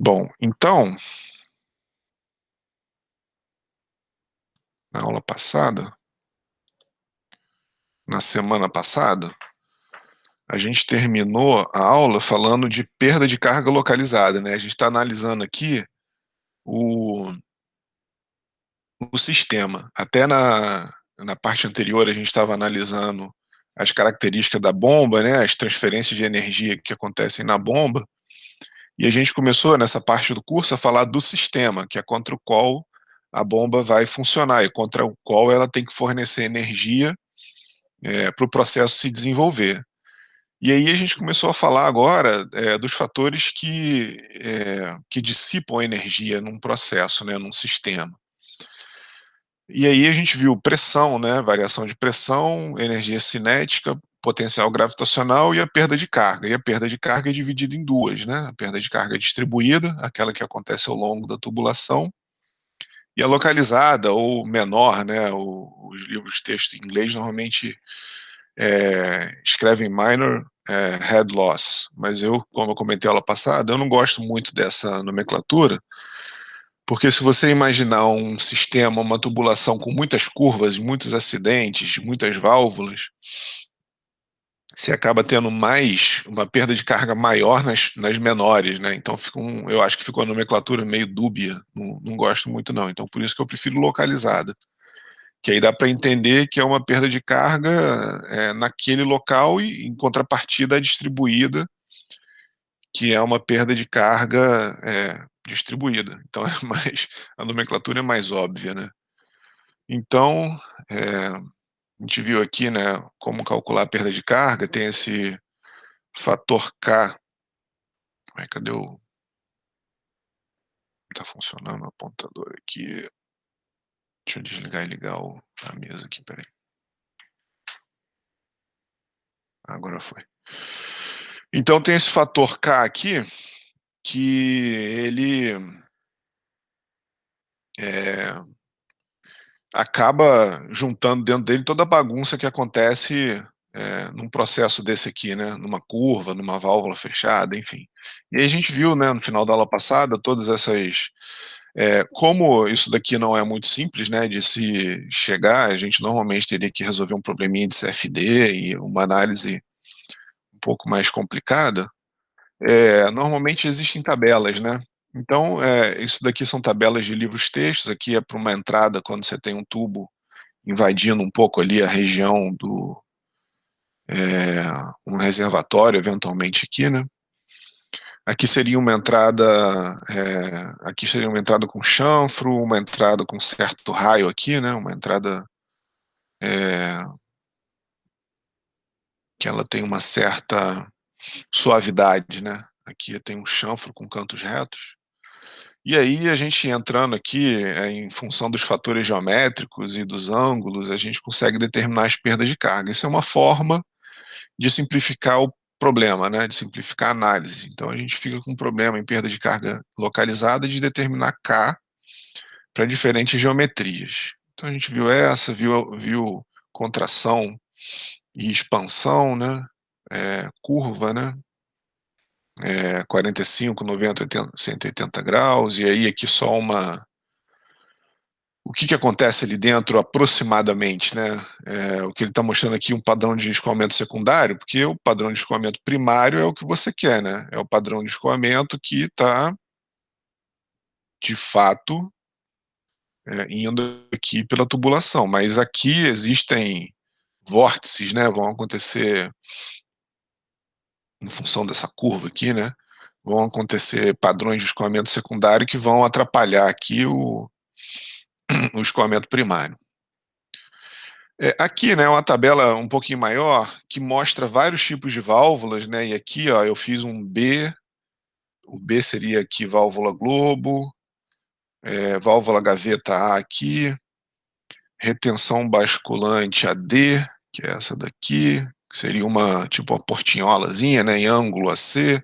Bom, então, na aula passada, na semana passada, a gente terminou a aula falando de perda de carga localizada, né? A gente está analisando aqui o, o sistema. Até na parte anterior, a gente estava analisando as características da bomba, né? As transferências de energia que acontecem na bomba. E a gente começou, nessa parte do curso, a falar do sistema, que é contra o qual a bomba vai funcionar e contra o qual ela tem que fornecer energia para o processo se desenvolver. E aí a gente começou a falar agora dos fatores que dissipam energia num processo, né, num sistema. E aí a gente viu pressão, né, variação de pressão, energia cinética, potencial gravitacional e a perda de carga. E a perda de carga é dividida em duas, né? A perda de carga distribuída, aquela que acontece ao longo da tubulação, e a localizada ou menor, né? Os livros de texto em inglês normalmente escrevem minor head loss, mas eu, como eu comentei aula passada, eu não gosto muito dessa nomenclatura, porque se você imaginar um sistema, uma tubulação com muitas curvas, muitos acidentes, muitas válvulas, você acaba tendo uma perda de carga maior nas menores, né? Então eu acho que ficou uma nomenclatura meio dúbia, não gosto muito não. Então por isso que eu prefiro localizada, que aí dá para entender que é uma perda de carga naquele local e em contrapartida distribuída, que é uma perda de carga distribuída. Então a nomenclatura é mais óbvia, né? Então, a gente viu aqui, né, como calcular a perda de carga, tem esse fator K. Cadê o... Tá funcionando o apontador aqui. Deixa eu desligar e ligar a mesa aqui, peraí. Agora foi. Então tem esse fator K aqui, que ele acaba juntando dentro dele toda a bagunça que acontece num processo desse aqui, né? Numa curva, numa válvula fechada, enfim. E aí a gente viu, né, no final da aula passada, todas essas... como isso daqui não é muito simples, né, de se chegar, a gente normalmente teria que resolver um probleminha de CFD e uma análise um pouco mais complicada. Normalmente existem tabelas, né? Então, isso daqui são tabelas de livros textos, aqui é para uma entrada quando você tem um tubo invadindo um pouco ali a região um reservatório, eventualmente aqui, né? Aqui seria uma entrada com chanfro, uma entrada com certo raio aqui, né? Uma entrada que ela tem uma certa suavidade, né? Aqui tem um chanfro com cantos retos. E aí a gente entrando aqui em função dos fatores geométricos e dos ângulos, a gente consegue determinar as perdas de carga. Isso é uma forma de simplificar o problema, né? De simplificar a análise. Então a gente fica com um problema em perda de carga localizada de determinar K para diferentes geometrias. Então a gente viu viu contração e expansão, né? Curva, né? 45, 90, 80, 180 graus, e aí aqui só uma... O que acontece ali dentro aproximadamente, né? O que ele está mostrando aqui, um padrão de escoamento secundário, porque o padrão de escoamento primário é o que você quer, né? É o padrão de escoamento que está, de fato, indo aqui pela tubulação, mas aqui existem vórtices, né? Vão acontecer, em função dessa curva aqui, né? Vão acontecer padrões de escoamento secundário que vão atrapalhar aqui o escoamento primário. Aqui, né, uma tabela um pouquinho maior que mostra vários tipos de válvulas, né? E aqui, ó, eu fiz um B. O B seria aqui válvula globo, válvula gaveta A aqui, retenção basculante AD, que é essa daqui, que seria tipo uma portinholazinha, né, em ângulo AC.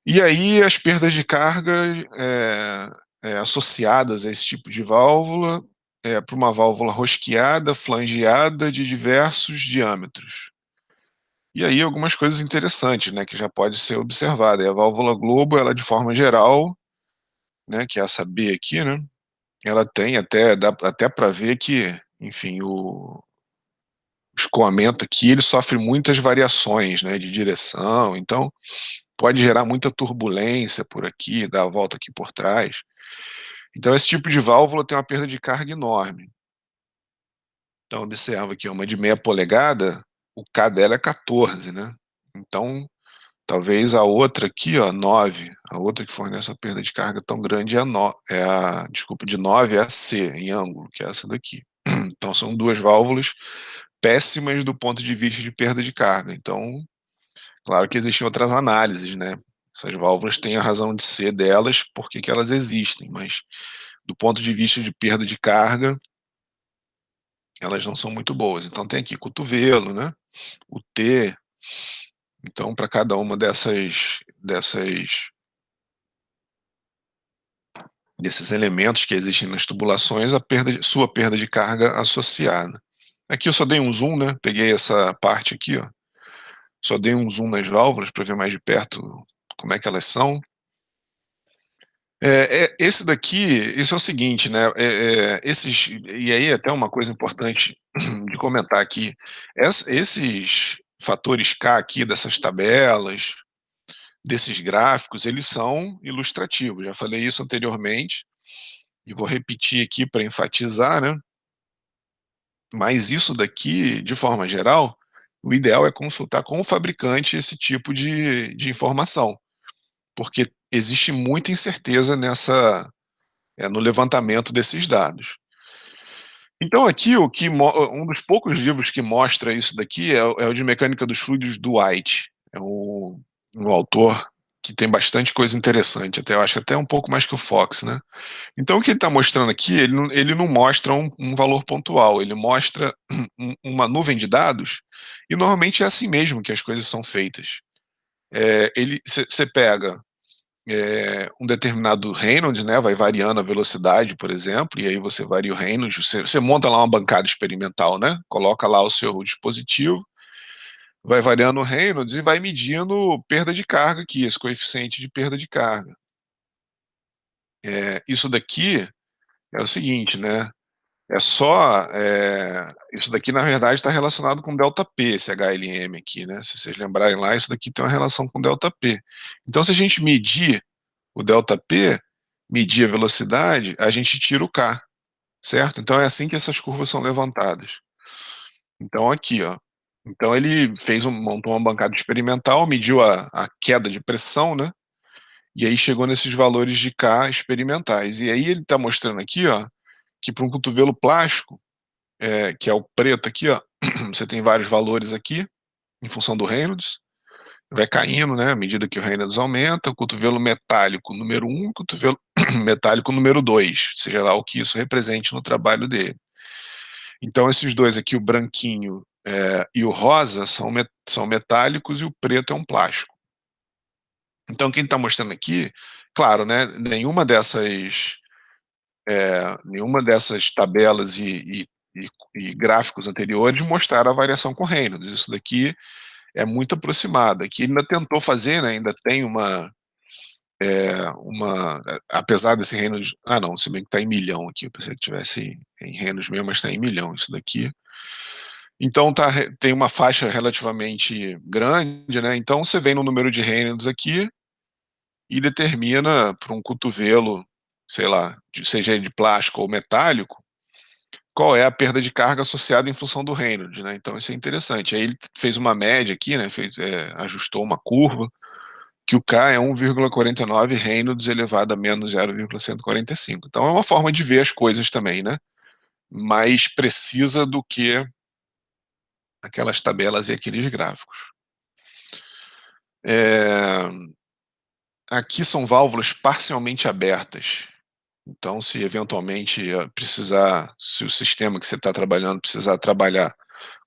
E aí as perdas de carga associadas a esse tipo de válvula para uma válvula rosqueada, flangeada de diversos diâmetros. E aí algumas coisas interessantes, né, que já pode ser observada. E a válvula Globo, ela de forma geral, né, que é essa B aqui, né, ela tem até dá até para ver que, enfim, o escoamento aqui, ele sofre muitas variações, né, de direção, então pode gerar muita turbulência por aqui, dar a volta aqui por trás. Então esse tipo de válvula tem uma perda de carga enorme. Então observa aqui, ó, uma de meia polegada, o K dela é 14, né. Então, talvez a outra aqui, ó, 9, a outra que fornece uma perda de carga tão grande é a desculpa, de 9 é a C, em ângulo, que é essa daqui. Então são 2 válvulas péssimas do ponto de vista de perda de carga. Então, claro que existem outras análises, né. Essas válvulas têm a razão de ser delas, por que que elas existem, mas do ponto de vista de perda de carga, elas não são muito boas. Então tem aqui cotovelo, né, o T, então para cada uma desses elementos que existem nas tubulações, a sua perda de carga associada. Aqui eu só dei um zoom, né, peguei essa parte aqui, ó, só dei um zoom nas válvulas para ver mais de perto como é que elas são. Esse daqui, isso é o seguinte, né, esses e aí até uma coisa importante de comentar aqui, esses fatores K aqui dessas tabelas, desses gráficos, eles são ilustrativos, já falei isso anteriormente, e vou repetir aqui para enfatizar, né, mas isso daqui, de forma geral, o ideal é consultar com o fabricante esse tipo de informação, porque existe muita incerteza no levantamento desses dados. Então aqui o que um dos poucos livros que mostra isso daqui é o de mecânica dos fluidos do White, é um autor que tem bastante coisa interessante, até eu acho até um pouco mais que o Fox, né. Então o que ele está mostrando aqui, ele não mostra um valor pontual, ele mostra uma nuvem de dados, e normalmente é assim mesmo que as coisas são feitas. Você pega um determinado Reynolds, né, vai variando a velocidade, por exemplo, e aí você varia o Reynolds, você monta lá uma bancada experimental, né, coloca lá o seu dispositivo, vai variando o Reynolds e vai medindo perda de carga aqui, esse coeficiente de perda de carga. Isso daqui é o seguinte, né, isso daqui na verdade está relacionado com ΔP, esse HLM aqui, né, se vocês lembrarem lá, isso daqui tem uma relação com ΔP. Então se a gente medir o ΔP, medir a velocidade, a gente tira o K, certo? Então é assim que essas curvas são levantadas. Então aqui, ó, então ele montou uma bancada experimental, mediu a queda de pressão, né, e aí chegou nesses valores de K experimentais. E aí ele está mostrando aqui, ó, que para um cotovelo plástico, que é o preto aqui, ó, você tem vários valores aqui, em função do Reynolds, vai caindo, né, à medida que o Reynolds aumenta, o cotovelo metálico número 1, cotovelo metálico número 2, seja lá o que isso represente no trabalho dele. Então esses dois aqui, o branquinho, e o rosa são metálicos e o preto é um plástico. Então quem está mostrando aqui, claro, né, nenhuma dessas tabelas e gráficos anteriores mostraram a variação com Reynolds, isso daqui é muito aproximada, que ele ainda tentou fazer, né, ainda tem apesar desse Reynolds, não, se bem que está em milhão aqui, eu pensei que tivesse em Reynolds mesmo, mas está em milhão isso daqui. Então tem uma faixa relativamente grande, né, então você vem no número de Reynolds aqui e determina para um cotovelo, sei lá, seja ele de plástico ou metálico, qual é a perda de carga associada em função do Reynolds, né, então isso é interessante. Aí ele fez uma média aqui, né, ajustou uma curva, que o K é 1,49 Reynolds elevado a menos 0,145. Então é uma forma de ver as coisas também, né, mais precisa do que aquelas tabelas e aqueles gráficos. Aqui são válvulas parcialmente abertas. Então, se eventualmente se o sistema que você está trabalhando precisar trabalhar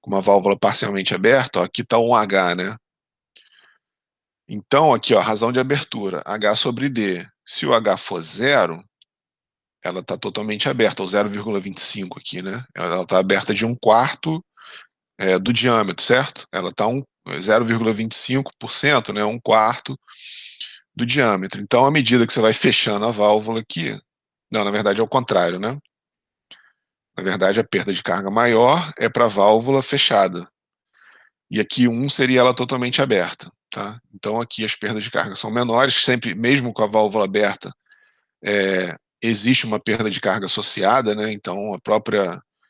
com uma válvula parcialmente aberta, ó, aqui está um H, né? Então, aqui, ó, razão de abertura, H sobre D. Se o H for zero, ela está totalmente aberta, ou 0,25 aqui, né? Ela está aberta de 1/4 do diâmetro, certo? Ela está 0,25%, né, um quarto do diâmetro. Então, à medida que você vai fechando a válvula aqui, não, na verdade é o contrário, né? Na verdade, a perda de carga maior é para a válvula fechada. E aqui 1 seria ela totalmente aberta, tá? Então aqui as perdas de carga são menores, sempre, mesmo com a válvula aberta, existe uma perda de carga associada, né? Então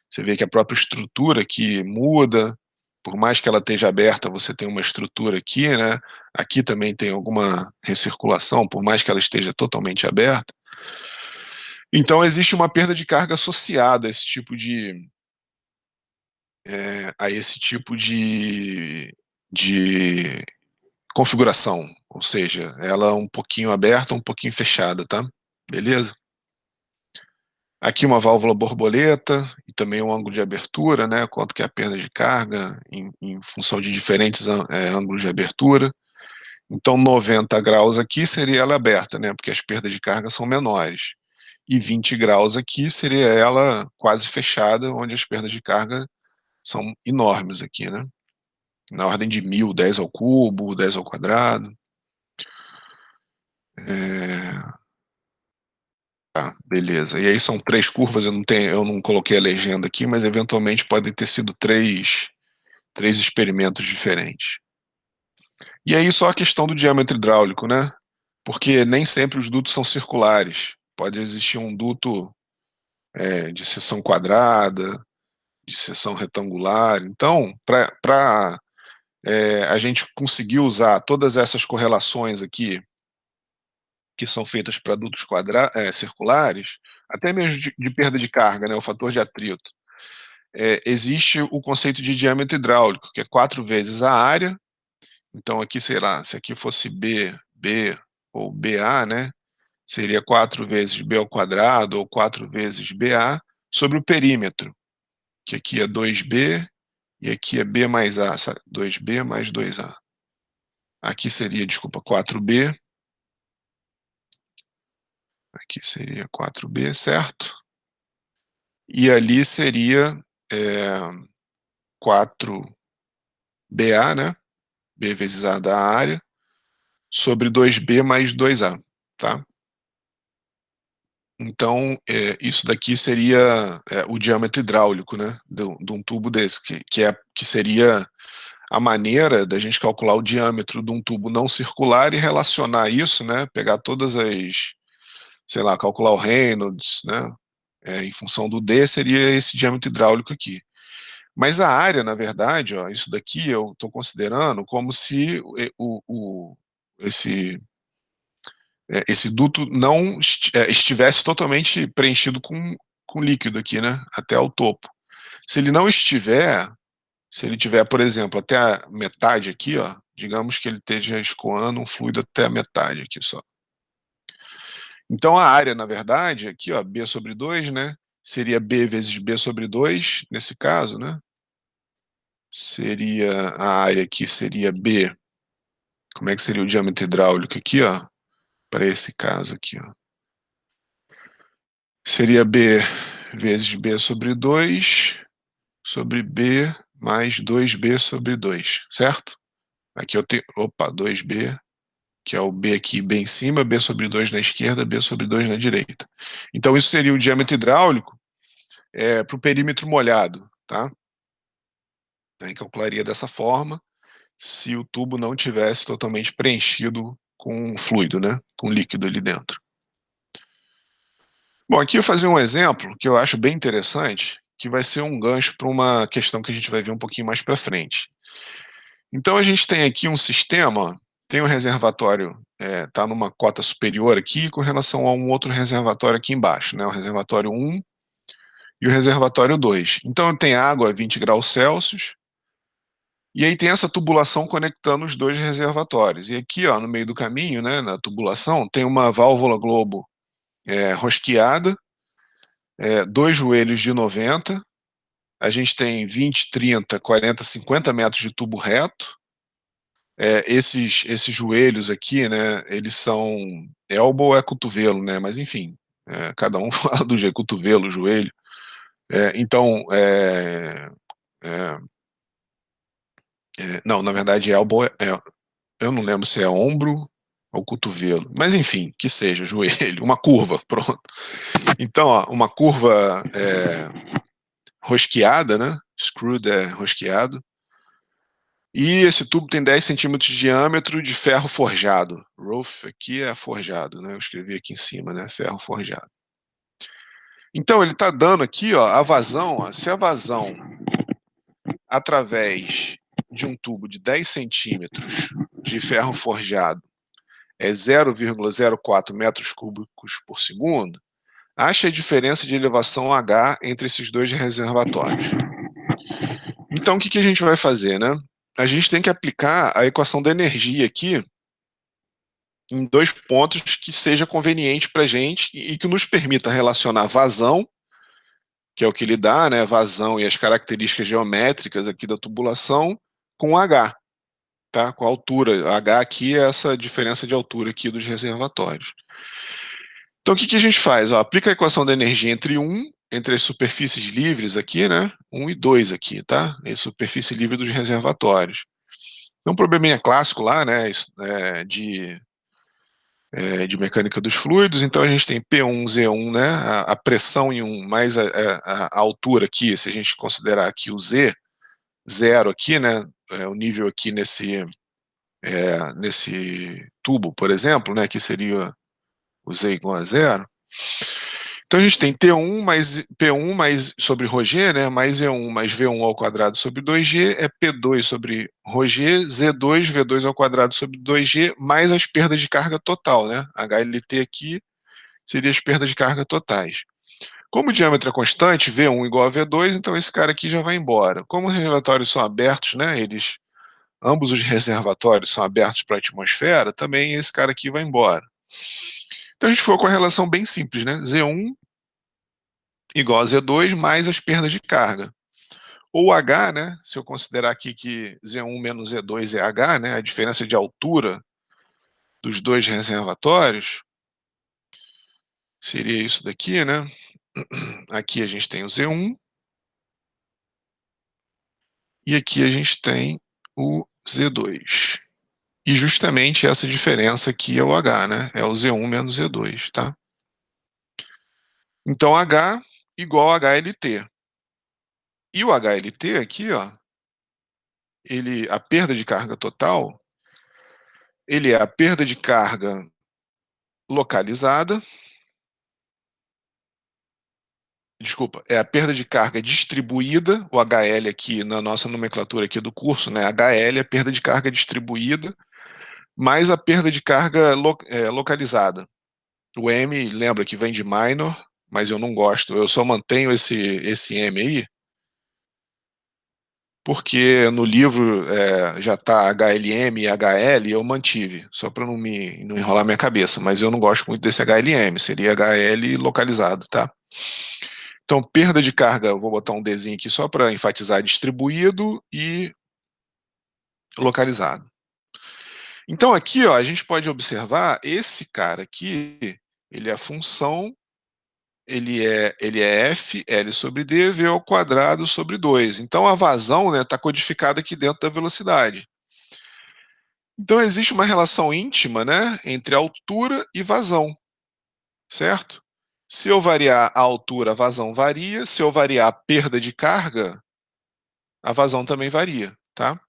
você vê que a própria estrutura aqui muda, por mais que ela esteja aberta, você tem uma estrutura aqui, né? Aqui também tem alguma recirculação, por mais que ela esteja totalmente aberta. Então existe uma perda de carga associada a esse tipo de configuração, ou seja, ela um pouquinho aberta, um pouquinho fechada, tá? Beleza? Aqui uma válvula borboleta e também um ângulo de abertura, né? Quanto que é a perda de carga em função de diferentes ângulos de abertura. Então 90 graus aqui seria ela aberta, né? Porque as perdas de carga são menores. E 20 graus aqui seria ela quase fechada, onde as perdas de carga são enormes aqui, né? Na ordem de 1000, 10 ao cubo, 10 ao quadrado. Tá, beleza. E aí são 3 curvas, eu não coloquei a legenda aqui, mas eventualmente podem ter sido três experimentos diferentes. E aí só a questão do diâmetro hidráulico, né? Porque nem sempre os dutos são circulares. Pode existir um duto de seção quadrada, de seção retangular. Então, para a gente conseguir usar todas essas correlações aqui, que são feitas para dutos circulares, até mesmo de perda de carga, né, o fator de atrito, existe o conceito de diâmetro hidráulico, que é 4 vezes a área. Então aqui, sei lá, se aqui fosse B ou BA, né, seria 4 vezes B ao quadrado ou 4 vezes BA sobre o perímetro, que aqui é 2B e aqui é B mais A, 2B mais 2A. Aqui seria, desculpa, 4B, aqui seria 4B, certo? E ali seria 4BA, né? B vezes A da área, sobre 2B mais 2A, tá? Então, isso daqui seria o diâmetro hidráulico, né? De um tubo desse, que seria a maneira da gente calcular o diâmetro de um tubo não circular e relacionar isso, né? Pegar todas sei lá, calcular o Reynolds, né? Em função do D, seria esse diâmetro hidráulico aqui. Mas a área, na verdade, ó, isso daqui eu estou considerando como se esse, esse duto não estivesse totalmente preenchido com líquido aqui, né? Até o topo. Se ele não estiver, se ele tiver, por exemplo, até a metade aqui, ó, digamos que ele esteja escoando um fluido até a metade aqui só. Então a área, na verdade, aqui, ó, B sobre 2, né? Seria B vezes B sobre 2, nesse caso, né? Seria a área aqui, seria B. Como é que seria o diâmetro hidráulico aqui, ó? Para esse caso aqui, ó. Seria B vezes B sobre 2 sobre B mais 2B sobre 2, certo? Aqui eu tenho, opa, 2B, que é o B aqui bem em cima, B sobre 2 na esquerda, B sobre 2 na direita. Então isso seria o diâmetro hidráulico para o perímetro molhado, tá? Aí calcularia dessa forma, se o tubo não tivesse totalmente preenchido com fluido, né? Com líquido ali dentro. Bom, aqui eu vou fazer um exemplo que eu acho bem interessante, que vai ser um gancho para uma questão que a gente vai ver um pouquinho mais para frente. Então a gente tem aqui um sistema, tem um reservatório, está numa cota superior aqui com relação a um outro reservatório aqui embaixo, né? O reservatório 1 e o reservatório 2. Então tem água a 20 graus Celsius, e aí tem essa tubulação conectando os dois reservatórios. E aqui, ó, no meio do caminho, né, na tubulação, tem uma válvula globo rosqueada, 2 joelhos de 90, a gente tem 20, 30, 40, 50 metros de tubo reto. Esses joelhos aqui, né, eles são elbow é cotovelo, né, mas enfim, cada um fala do jeito, cotovelo, joelho. Então, Não, na verdade, eu não lembro se é ombro ou cotovelo, mas enfim, que seja, joelho, uma curva, pronto. Então, ó, uma curva rosqueada, né? Screwed é rosqueado. E esse tubo tem 10 centímetros de diâmetro de ferro forjado. Rough aqui é forjado, né? Eu escrevi aqui em cima, né? Ferro forjado. Então, ele está dando aqui, ó, a vazão, ó, se a vazão através de um tubo de 10 centímetros de ferro forjado é 0,04 metros cúbicos por segundo, ache a diferença de elevação H entre esses dois reservatórios. Então, o que a gente vai fazer, né? A gente tem que aplicar a equação da energia aqui em dois pontos que seja conveniente para a gente e que nos permita relacionar vazão, que é o que ele dá, né? Vazão e as características geométricas aqui da tubulação, com H, tá? Com a altura. H aqui é essa diferença de altura aqui dos reservatórios. Então, o que a gente faz? Ó, aplica a equação da energia entre as superfícies livres aqui, né? 1 e 2 aqui, tá? A superfície livre dos reservatórios. Tem um probleminha clássico lá, né? De mecânica dos fluidos, então a gente tem P1, Z1, né? A pressão em 1 mais a altura aqui, se a gente considerar aqui o Z, zero aqui, né? O nível aqui nesse tubo, por exemplo, né? Que seria o Z igual a zero. Então a gente tem T1 mais P1 mais sobre ρg, né, mais E1 mais V1 ao quadrado sobre 2G, é P2 sobre ρg, Z2, V2 ao quadrado sobre 2G, mais as perdas de carga total, né? HLT aqui seria as perdas de carga totais. Como o diâmetro é constante, V1 igual a V2, então esse cara aqui já vai embora. Como os reservatórios são abertos, né, ambos os reservatórios são abertos para a atmosfera, também esse cara aqui vai embora. Então a gente ficou com a relação bem simples, né? Z1 igual a Z2 mais as perdas de carga. Ou H, né? Se eu considerar aqui que Z1 menos Z2 é H, né? A diferença de altura dos dois reservatórios seria isso daqui, né? Aqui a gente tem o Z1 e aqui a gente tem o Z2. E justamente essa diferença aqui é o H, né? É o Z1 menos Z2, tá? Então H igual a HLT. E o HLT aqui, ó, a perda de carga total, ele é a perda de carga localizada, desculpa, é a perda de carga distribuída, o HL aqui na nossa nomenclatura aqui do curso, né? HL é a perda de carga distribuída, mais a perda de carga localizada. O M, lembra que vem de minor, mas eu não gosto, eu só mantenho esse M aí, porque no livro já está HLM e HL, eu mantive, só para não enrolar minha cabeça, mas eu não gosto muito desse HLM, seria HL localizado, tá? Então, perda de carga, vou botar um Dzinho aqui só para enfatizar, distribuído e localizado. Então, aqui, ó, a gente pode observar esse cara aqui, ele é a função, ele é F, L sobre D, V ao quadrado sobre 2. Então, a vazão, né, está codificada aqui dentro da velocidade. Então, existe uma relação íntima, né, entre altura e vazão, certo? Se eu variar a altura, a vazão varia. Se eu variar a perda de carga, a vazão também varia, tá?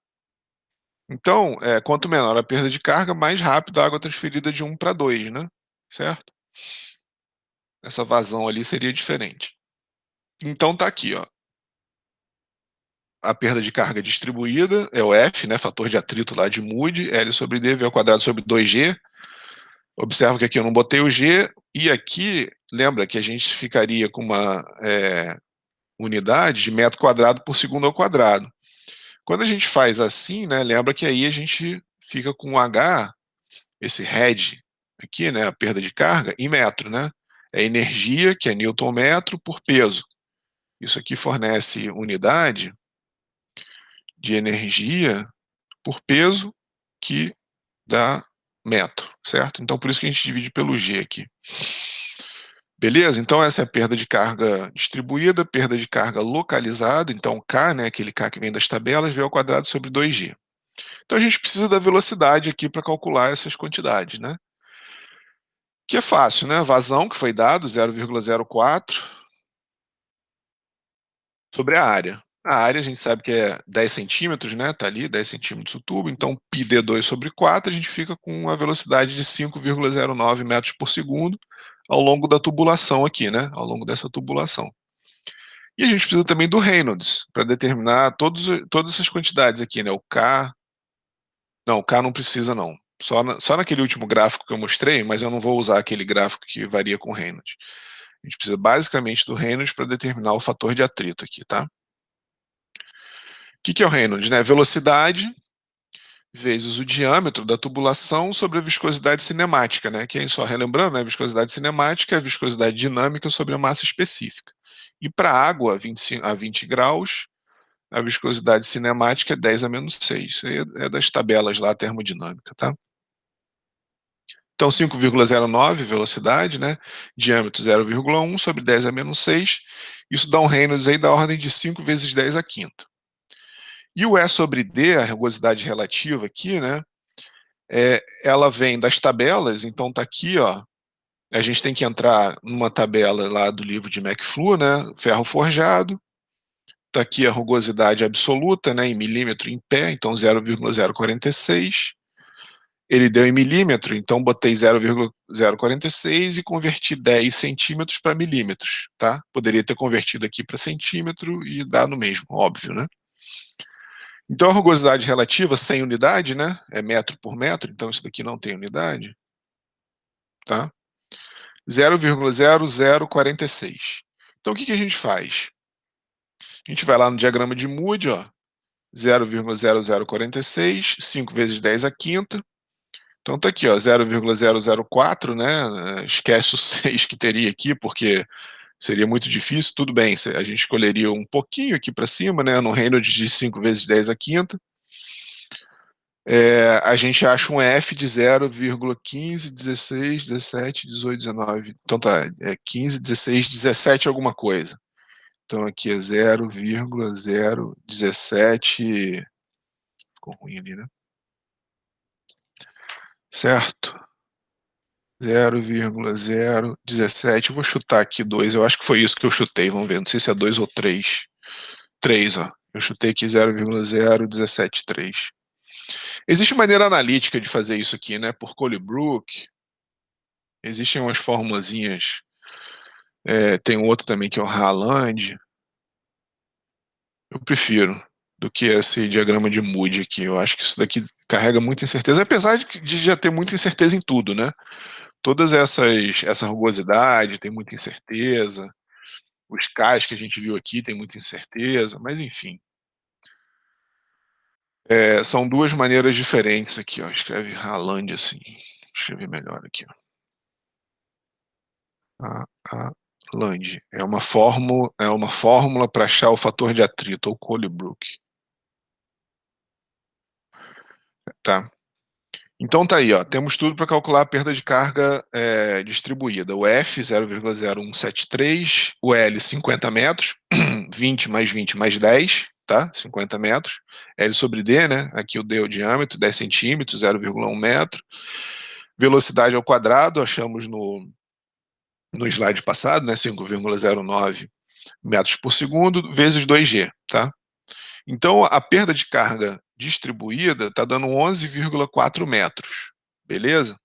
Então, quanto menor a perda de carga, mais rápido a água é transferida de 1 para 2, né? Certo? Essa vazão ali seria diferente. Então tá aqui, ó. A perda de carga distribuída é o F, né? Fator de atrito lá de Moody, L sobre D, V ao quadrado sobre 2G. Observa que aqui eu não botei o G, e aqui, lembra que a gente ficaria com uma unidade de metro quadrado por segundo ao quadrado. Quando a gente faz assim, né, lembra que aí a gente fica com o H, esse head aqui, né, a perda de carga, em metro, né? É energia, que é newton metro, por peso. Isso aqui fornece unidade de energia por peso, que dá metro, certo? Então, por isso que a gente divide pelo G aqui. Beleza? Então essa é a perda de carga distribuída, perda de carga localizada, então K, né, aquele K que vem das tabelas, V ao quadrado sobre 2G. Então a gente precisa da velocidade aqui para calcular essas quantidades, né? Que é fácil, né? Vazão, que foi dado, 0,04, sobre a área. A área a gente sabe que é 10 centímetros, né? Tá ali, 10 centímetros o tubo, então πd2 sobre 4, a gente fica com a velocidade de 5,09 metros por segundo ao longo da tubulação aqui, né? Ao longo dessa tubulação. E a gente precisa também do Reynolds, para determinar todas essas quantidades aqui, né? O K. Não, o K não precisa, não. Só naquele último gráfico que eu mostrei, mas eu não vou usar aquele gráfico que varia com o Reynolds. A gente precisa basicamente do Reynolds para determinar o fator de atrito aqui, tá? O que é o Reynolds, né? Velocidade vezes o diâmetro da tubulação sobre a viscosidade cinemática, né? Que, só relembrando, né? A viscosidade cinemática é a viscosidade dinâmica sobre a massa específica. E para água a 20 graus, a viscosidade cinemática é 10 a menos 6. Isso aí é das tabelas lá, termodinâmica, tá? Então, 5,09 velocidade, né? Diâmetro 0,1 sobre 10 a menos 6. Isso dá um Reynolds aí da ordem de 5 vezes 10 a quinta. E o E sobre D, a rugosidade relativa aqui, né? Ela vem das tabelas, então tá aqui, ó. A gente tem que entrar numa tabela lá do livro de McFlu, né? Ferro forjado. Tá aqui a rugosidade absoluta, né? Em milímetro em pé, então 0,046. Ele deu em milímetro, então botei 0,046 e converti 10 centímetros para milímetros, tá? Poderia ter convertido aqui para centímetro e dar no mesmo, óbvio, né? Então a rugosidade relativa sem unidade, né? É metro por metro, então isso daqui não tem unidade, tá? 0,0046. Então o que a gente faz? A gente vai lá no diagrama de Moody, ó, 0,0046, 5 vezes 10 a quinta. Então tá aqui, ó, 0,004, né? Esquece o 6 que teria aqui, porque seria muito difícil. Tudo bem, a gente escolheria um pouquinho aqui para cima, né? No Reynolds de 5 vezes 10 a quinta. A gente acha um F de 0,15, 16, 17, 18, 19. Então tá, 15, 16, 17 alguma coisa. Então aqui é 0,017. Ficou ruim ali, né? Certo? 0,017. Vou chutar aqui 2. Eu acho que foi isso que eu chutei. Vamos ver. Não sei se é 2 ou 3. 3, ó. Eu chutei aqui 0,0173. Existe maneira analítica de fazer isso aqui, né? Por Colebrook. Existem umas formulazinhas. Tem um outro também que é o Haaland. Eu prefiro do que esse diagrama de Moody aqui. Eu acho que isso daqui carrega muita incerteza, apesar de já ter muita incerteza em tudo, né? Todas essa rugosidade tem muita incerteza, os cais que a gente viu aqui tem muita incerteza, mas enfim. São duas maneiras diferentes aqui, ó. Escreve Haaland assim. Escrever melhor aqui, ó. Haaland. É uma fórmula para achar o fator de atrito, ou Colebrook. Tá. Então tá aí, ó, temos tudo para calcular a perda de carga distribuída. O F, 0,0173, o L, 50 metros, 20 mais 20 mais 10, tá? 50 metros. L sobre D, né? Aqui o D é o diâmetro, 10 centímetros, 0,1 metro. Velocidade ao quadrado, achamos no slide passado, né? 5,09 metros por segundo, vezes 2G, tá? Então, a perda de carga distribuída está dando 11,4 metros, beleza?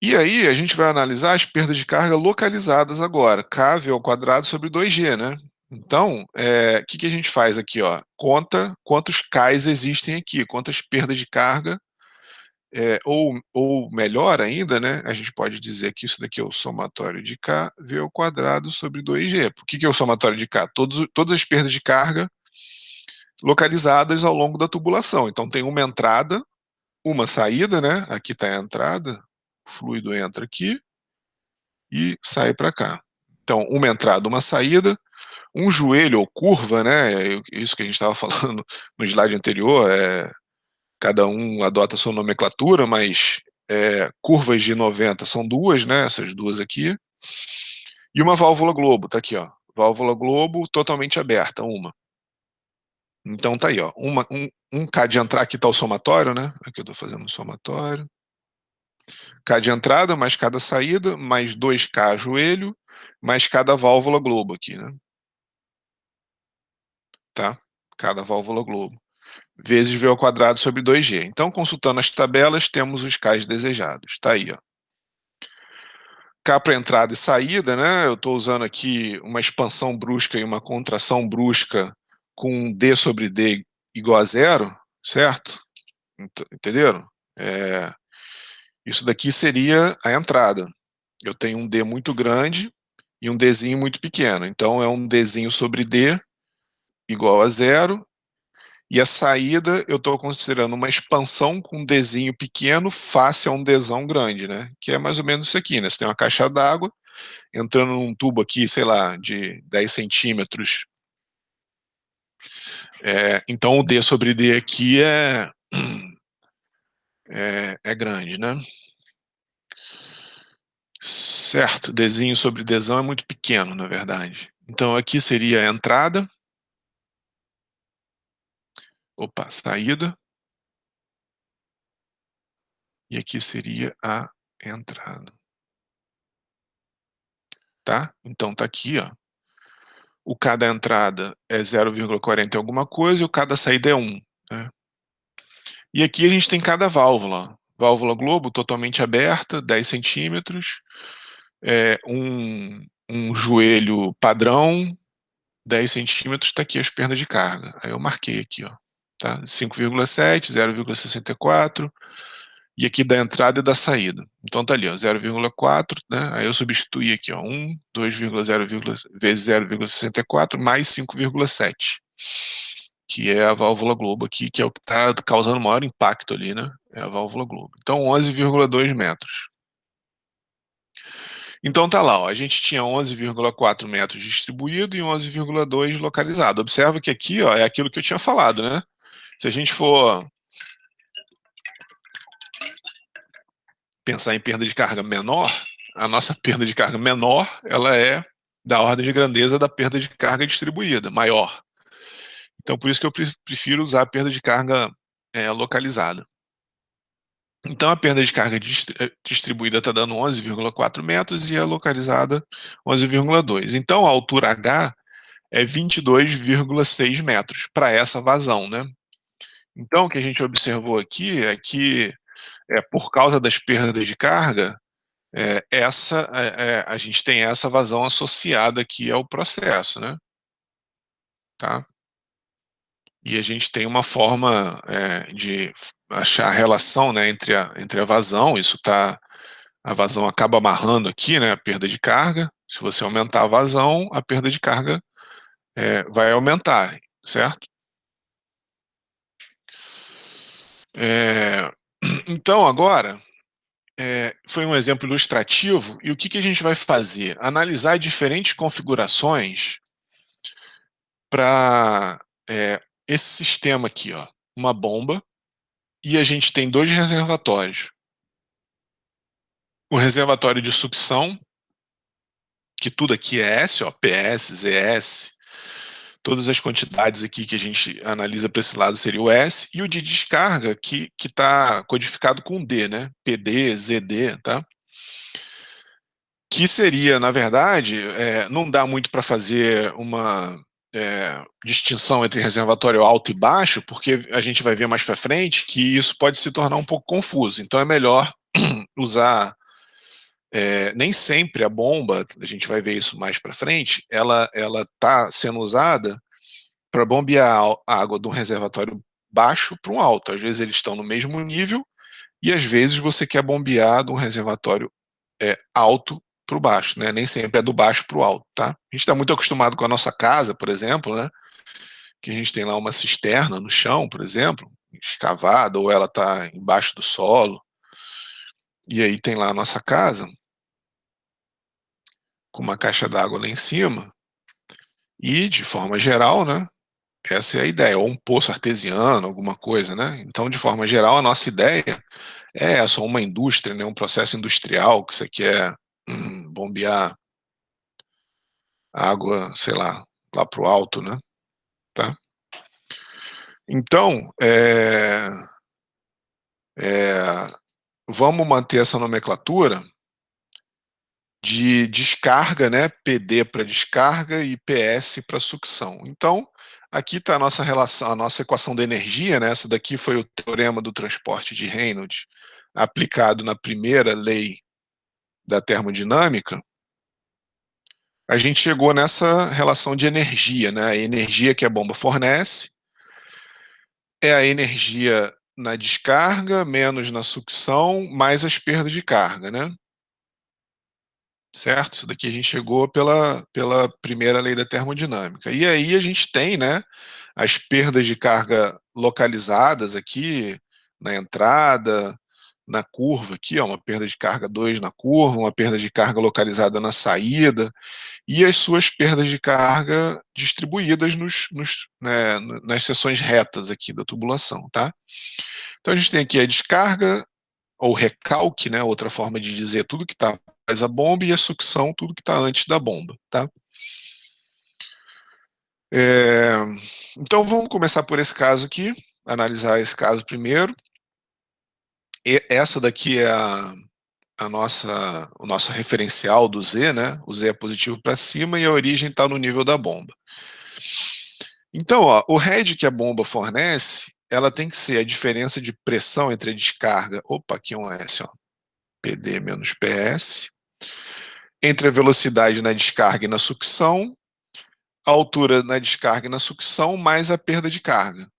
E aí, a gente vai analisar as perdas de carga localizadas agora, kV ao quadrado sobre 2G, né? Então, o que a gente faz aqui, ó? Conta quantos Ks existem aqui, quantas perdas de carga, ou melhor ainda, né? A gente pode dizer que isso daqui é o somatório de kV ao quadrado sobre 2G. O que é o somatório de K? Todas as perdas de carga localizadas ao longo da tubulação. Então tem uma entrada, uma saída, né? Aqui está a entrada, o fluido entra aqui e sai para cá. Então, uma entrada, uma saída, um joelho ou curva, né? Isso que a gente estava falando no slide anterior, cada um adota a sua nomenclatura, mas curvas de 90 são duas, né? Essas duas aqui. E uma válvula globo, tá aqui, ó. Válvula globo totalmente aberta, uma. Então tá aí, ó. Um K de entrada, aqui tá o somatório, né? Aqui eu tô fazendo o somatório. K de entrada, mais K da saída, mais 2K joelho, mais cada válvula globo aqui, né? Tá? Cada válvula globo. Vezes V ao quadrado sobre 2G. Então, consultando as tabelas, temos os Ks desejados. Tá aí, ó. K para entrada e saída, né? Eu estou usando aqui uma expansão brusca e uma contração brusca com D sobre D igual a zero, certo? Entenderam? Isso daqui seria a entrada. Eu tenho um D muito grande e um Dzinho muito pequeno. Então, é um Dzinho sobre D igual a zero. E a saída, eu estou considerando uma expansão com um Dzinho pequeno face a um Dzão grande, né? Que é mais ou menos isso aqui, né? Você tem uma caixa d'água entrando num tubo aqui, sei lá, de 10 centímetros. Então, o D sobre D aqui é grande, né? Certo, Dzinho sobre Dzão é muito pequeno, na verdade. Então, aqui seria a entrada. Opa, saída. E aqui seria a entrada. Tá? Então, tá aqui, ó. O K da entrada é 0,40 alguma coisa e o K da saída é 1. Né? E aqui a gente tem cada válvula. Válvula globo totalmente aberta, 10 centímetros. Um joelho padrão, 10 centímetros, está aqui as pernas de carga. Aí eu marquei aqui, ó. Tá? 5,7, 0,64, e aqui da entrada e da saída. Então tá ali, ó, 0,4, né? Aí eu substituí aqui, ó, 1, 2,0 vezes 0,64 mais 5,7, que é a válvula globo aqui, que é o que está causando maior impacto ali, né? É a válvula globo. Então 11,2 metros. Então tá lá, ó, a gente tinha 11,4 metros distribuído e 11,2 localizado. Observa que aqui, ó, é aquilo que eu tinha falado, né? Se a gente for pensar em perda de carga menor, a nossa perda de carga menor, ela é da ordem de grandeza da perda de carga distribuída, maior. Então, por isso que eu prefiro usar a perda de carga localizada. Então, a perda de carga distribuída está dando 11,4 metros e a localizada 11,2. Então, a altura H é 22,6 metros para essa vazão, né? Então, o que a gente observou aqui é que, por causa das perdas de carga, a gente tem essa vazão associada aqui ao processo, né? Tá? E a gente tem uma forma de achar a relação, né, entre a vazão, a vazão acaba amarrando aqui, né, a perda de carga. Se você aumentar a vazão, a perda de carga vai aumentar, certo? Então, agora, foi um exemplo ilustrativo, e o que a gente vai fazer? Analisar diferentes configurações para esse sistema aqui, ó, uma bomba, e a gente tem dois reservatórios. O reservatório de sucção, que tudo aqui é S, ó, PS, ZS, todas as quantidades aqui que a gente analisa para esse lado seria o S, e o de descarga, que está codificado com D, né? PD, ZD, tá? Que seria, na verdade, não dá muito para fazer uma distinção entre reservatório alto e baixo, porque a gente vai ver mais para frente que isso pode se tornar um pouco confuso. Então é melhor usar. Nem sempre a bomba, a gente vai ver isso mais para frente, ela está sendo usada para bombear a água de um reservatório baixo para um alto. Às vezes eles estão no mesmo nível e às vezes você quer bombear de um reservatório alto para o baixo, né? Nem sempre é do baixo para o alto, tá? A gente está muito acostumado com a nossa casa, por exemplo, né? Que a gente tem lá uma cisterna no chão, por exemplo, escavada, ou ela está embaixo do solo, e aí tem lá a nossa casa, com uma caixa d'água lá em cima, e, de forma geral, né? Essa é a ideia, ou um poço artesiano, alguma coisa, né? Então, de forma geral, a nossa ideia É só uma indústria, né, um processo industrial que você quer bombear água, sei lá para o alto, né, tá? Então, vamos manter essa nomenclatura de descarga, né, PD para descarga e PS para sucção. Então, aqui está a nossa relação, a nossa equação da energia, né? Essa daqui foi o teorema do transporte de Reynolds aplicado na primeira lei da termodinâmica. A gente chegou nessa relação de energia, né? A energia que a bomba fornece é a energia na descarga menos na sucção mais as perdas de carga, né? Certo? Isso daqui a gente chegou pela primeira lei da termodinâmica. E aí a gente tem, né, as perdas de carga localizadas aqui na entrada, na curva aqui, ó, uma perda de carga 2 na curva, uma perda de carga localizada na saída, e as suas perdas de carga distribuídas né, nas seções retas aqui da tubulação, tá? Então a gente tem aqui a descarga, ou recalque, né, outra forma de dizer tudo que está após a bomba, e a sucção, tudo que está antes da bomba, tá? Então vamos começar por esse caso aqui, analisar esse caso primeiro. Essa daqui é o nosso referencial do Z, né? O Z é positivo para cima e a origem está no nível da bomba. Então, ó, o head que a bomba fornece, ela tem que ser a diferença de pressão entre a descarga, opa, aqui é um S, ó, PD menos PS, entre a velocidade na descarga e na sucção, a altura na descarga e na sucção, mais a perda de carga.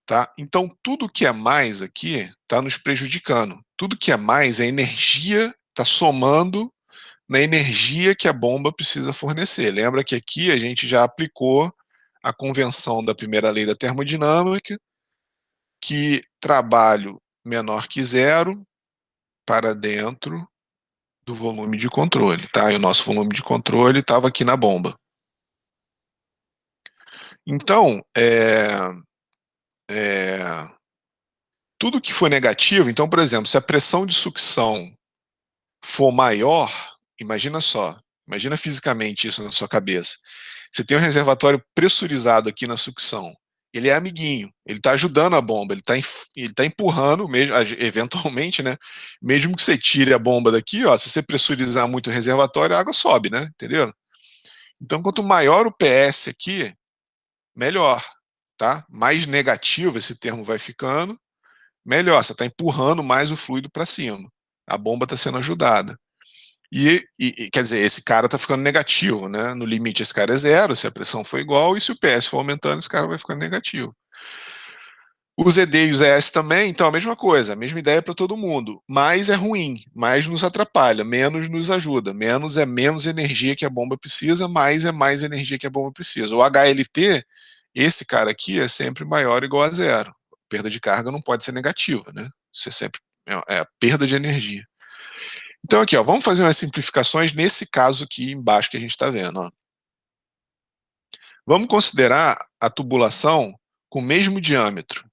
Tá? Então, tudo que é mais aqui está nos prejudicando. Tudo que é mais é energia, está somando na energia que a bomba precisa fornecer. Lembra que aqui a gente já aplicou a convenção da primeira lei da termodinâmica, que trabalho menor que zero para dentro do volume de controle, tá? E o nosso volume de controle estava aqui na bomba. Então, tudo que for negativo, então, por exemplo, se a pressão de sucção for maior, imagina fisicamente isso na sua cabeça. Você tem um reservatório pressurizado aqui na sucção. Ele é amiguinho, ele está ajudando a bomba, ele tá empurrando, mesmo, eventualmente, né? Mesmo que você tire a bomba daqui, ó, se você pressurizar muito o reservatório, a água sobe, né? Entendeu? Então, quanto maior o PS aqui, melhor, tá? Mais negativo esse termo vai ficando, melhor. Você está empurrando mais o fluido para cima. A bomba está sendo ajudada. Quer dizer, esse cara está ficando negativo, né? No limite, esse cara é zero, se a pressão for igual, e se o PS for aumentando, esse cara vai ficando negativo. O ZD e o ZS também, então a mesma coisa, a mesma ideia para todo mundo. Mais é ruim, mais nos atrapalha, menos nos ajuda. Menos é menos energia que a bomba precisa, mais é mais energia que a bomba precisa. O HLT, esse cara aqui, é sempre maior ou igual a zero. Perda de carga não pode ser negativa, né? Isso é sempre a perda de energia. Então aqui, ó, vamos fazer umas simplificações nesse caso aqui embaixo que a gente está vendo. Ó. Vamos considerar a tubulação com o mesmo diâmetro.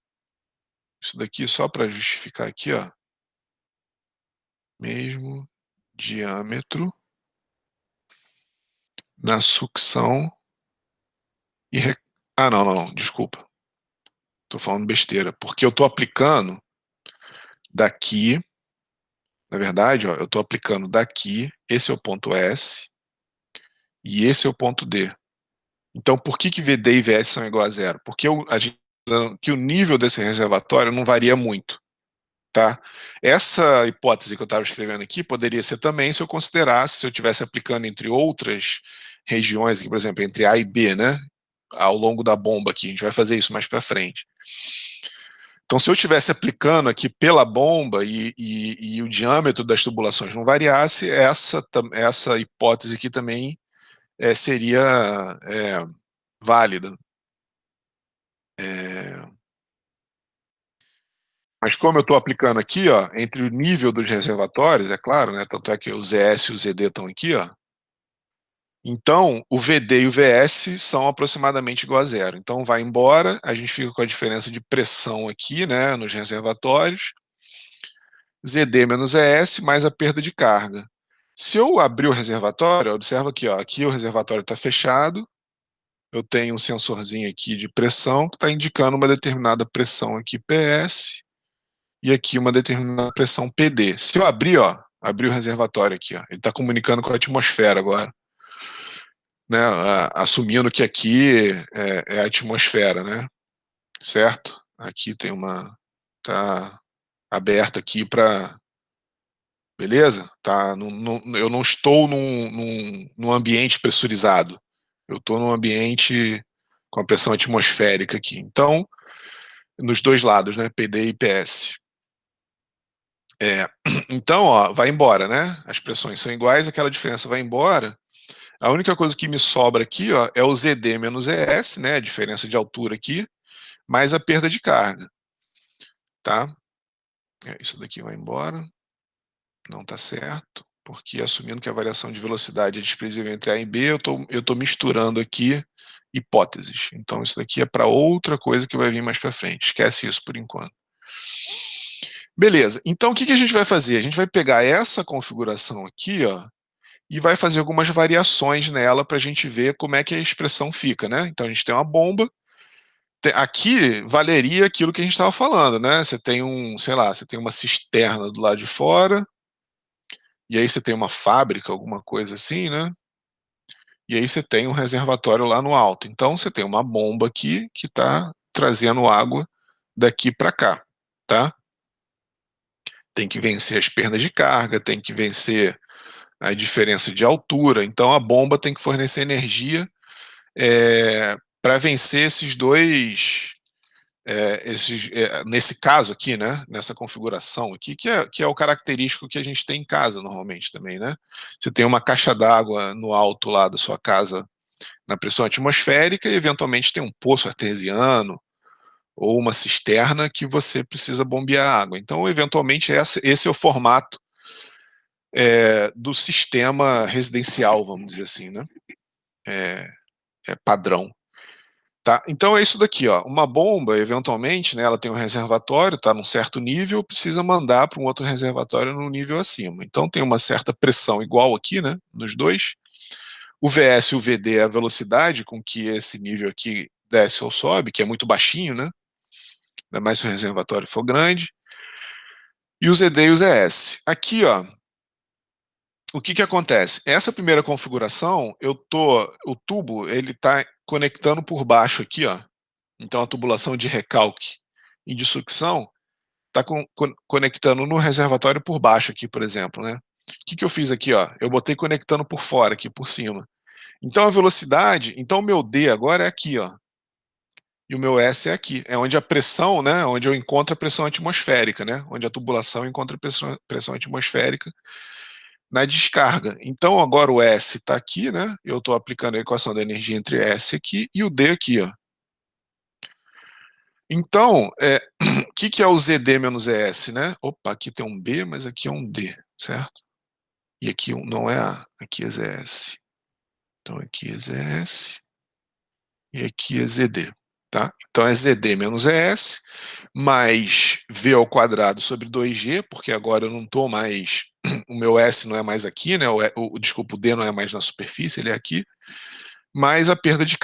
Isso daqui só para justificar aqui, ó. Mesmo diâmetro na sucção e... Ah, não, desculpa. Estou falando besteira. Porque eu estou aplicando daqui, na verdade, ó, eu estou aplicando daqui, esse é o ponto S, e esse é o ponto D. Então, por que VD e VS são igual a zero? Porque que o nível desse reservatório não varia muito. Tá? Essa hipótese que eu estava escrevendo aqui poderia ser também se eu considerasse, se eu estivesse aplicando entre outras regiões, aqui, por exemplo, entre A e B, né? Ao longo da bomba aqui, a gente vai fazer isso mais para frente. Então, se eu estivesse aplicando aqui pela bomba e o diâmetro das tubulações não variasse, essa hipótese aqui também seria válida. Mas como eu estou aplicando aqui, ó, entre o nível dos reservatórios, é claro, né, tanto é que o ZS e o ZD estão aqui, ó, então o VD e o VS são aproximadamente igual a zero. Então vai embora, a gente fica com a diferença de pressão aqui, né, nos reservatórios, ZD menos ES mais a perda de carga. Se eu abrir o reservatório, observa aqui, ó, aqui o reservatório está fechado, eu tenho um sensorzinho aqui de pressão que está indicando uma determinada pressão aqui PS e aqui uma determinada pressão PD. Se eu abrir, ó, abrir o reservatório aqui, ó, ele está comunicando com a atmosfera agora, né, assumindo que aqui é a atmosfera, né, certo? Aqui tem tá aberto aqui para, beleza? Tá, eu não estou num ambiente pressurizado, eu estou num ambiente com a pressão atmosférica aqui. Então, nos dois lados, né, PD e PS. Então, ó, vai embora, né? As pressões são iguais, aquela diferença vai embora. A única coisa que me sobra aqui, ó, é o ZD menos ES, né? A diferença de altura aqui, mais a perda de carga, tá? Isso daqui vai embora, não está certo, porque assumindo que a variação de velocidade é desprezível entre A e B, eu tô misturando aqui hipóteses. Então, isso daqui é para outra coisa que vai vir mais para frente. Esquece isso por enquanto. Beleza, então o que a gente vai fazer? A gente vai pegar essa configuração aqui, ó, e vai fazer algumas variações nela para a gente ver como é que a expressão fica, né? Então a gente tem uma bomba, aqui valeria aquilo que a gente estava falando, né? Você tem sei lá, você tem uma cisterna do lado de fora, e aí você tem uma fábrica, alguma coisa assim, né? E aí você tem um reservatório lá no alto. Então você tem uma bomba aqui que está trazendo água daqui para cá, tá? Tem que vencer as perdas de carga, tem que vencer a diferença de altura. Então a bomba tem que fornecer energia para vencer esses dois, nesse caso aqui, né, nessa configuração aqui, que é o característico que a gente tem em casa normalmente também, né? Você tem uma caixa d'água no alto lá da sua casa na pressão atmosférica e eventualmente tem um poço artesiano ou uma cisterna que você precisa bombear água. Então, eventualmente, esse é o formato do sistema residencial, vamos dizer assim, né? Padrão. Tá? Então é isso daqui, ó. Uma bomba, eventualmente, né, ela tem um reservatório, está num certo nível, precisa mandar para um outro reservatório no nível acima. Então tem uma certa pressão igual aqui, né, nos dois. O VS e o VD é a velocidade com que esse nível aqui desce ou sobe, que é muito baixinho, né? Ainda mais se o reservatório for grande. E o ZD e o ZS. Aqui, ó, o que acontece? Essa primeira configuração, o tubo, ele está conectando por baixo aqui, ó. Então a tubulação de recalque e de sucção está conectando no reservatório por baixo aqui, por exemplo, né? O que eu fiz aqui, ó? Eu botei conectando por fora aqui, por cima. Então a velocidade, então o meu D agora é aqui, ó. E o meu S é aqui, é onde a pressão, né, onde eu encontro a pressão atmosférica, né, onde a tubulação encontra a pressão atmosférica na descarga. Então agora o S está aqui, né, eu estou aplicando a equação da energia entre S aqui e o D aqui, ó. Então, o que é o ZD menos ES, né? Opa, aqui tem um B, mas aqui é um D, certo? E aqui não é A, aqui é ZS. Então aqui é ZS e aqui é ZD, tá? Então é ZD menos ES mais V ao quadrado sobre 2G, porque agora eu não estou mais, o meu S não é mais aqui, né? Desculpa, o D não é mais na superfície, ele é aqui, mais a perda de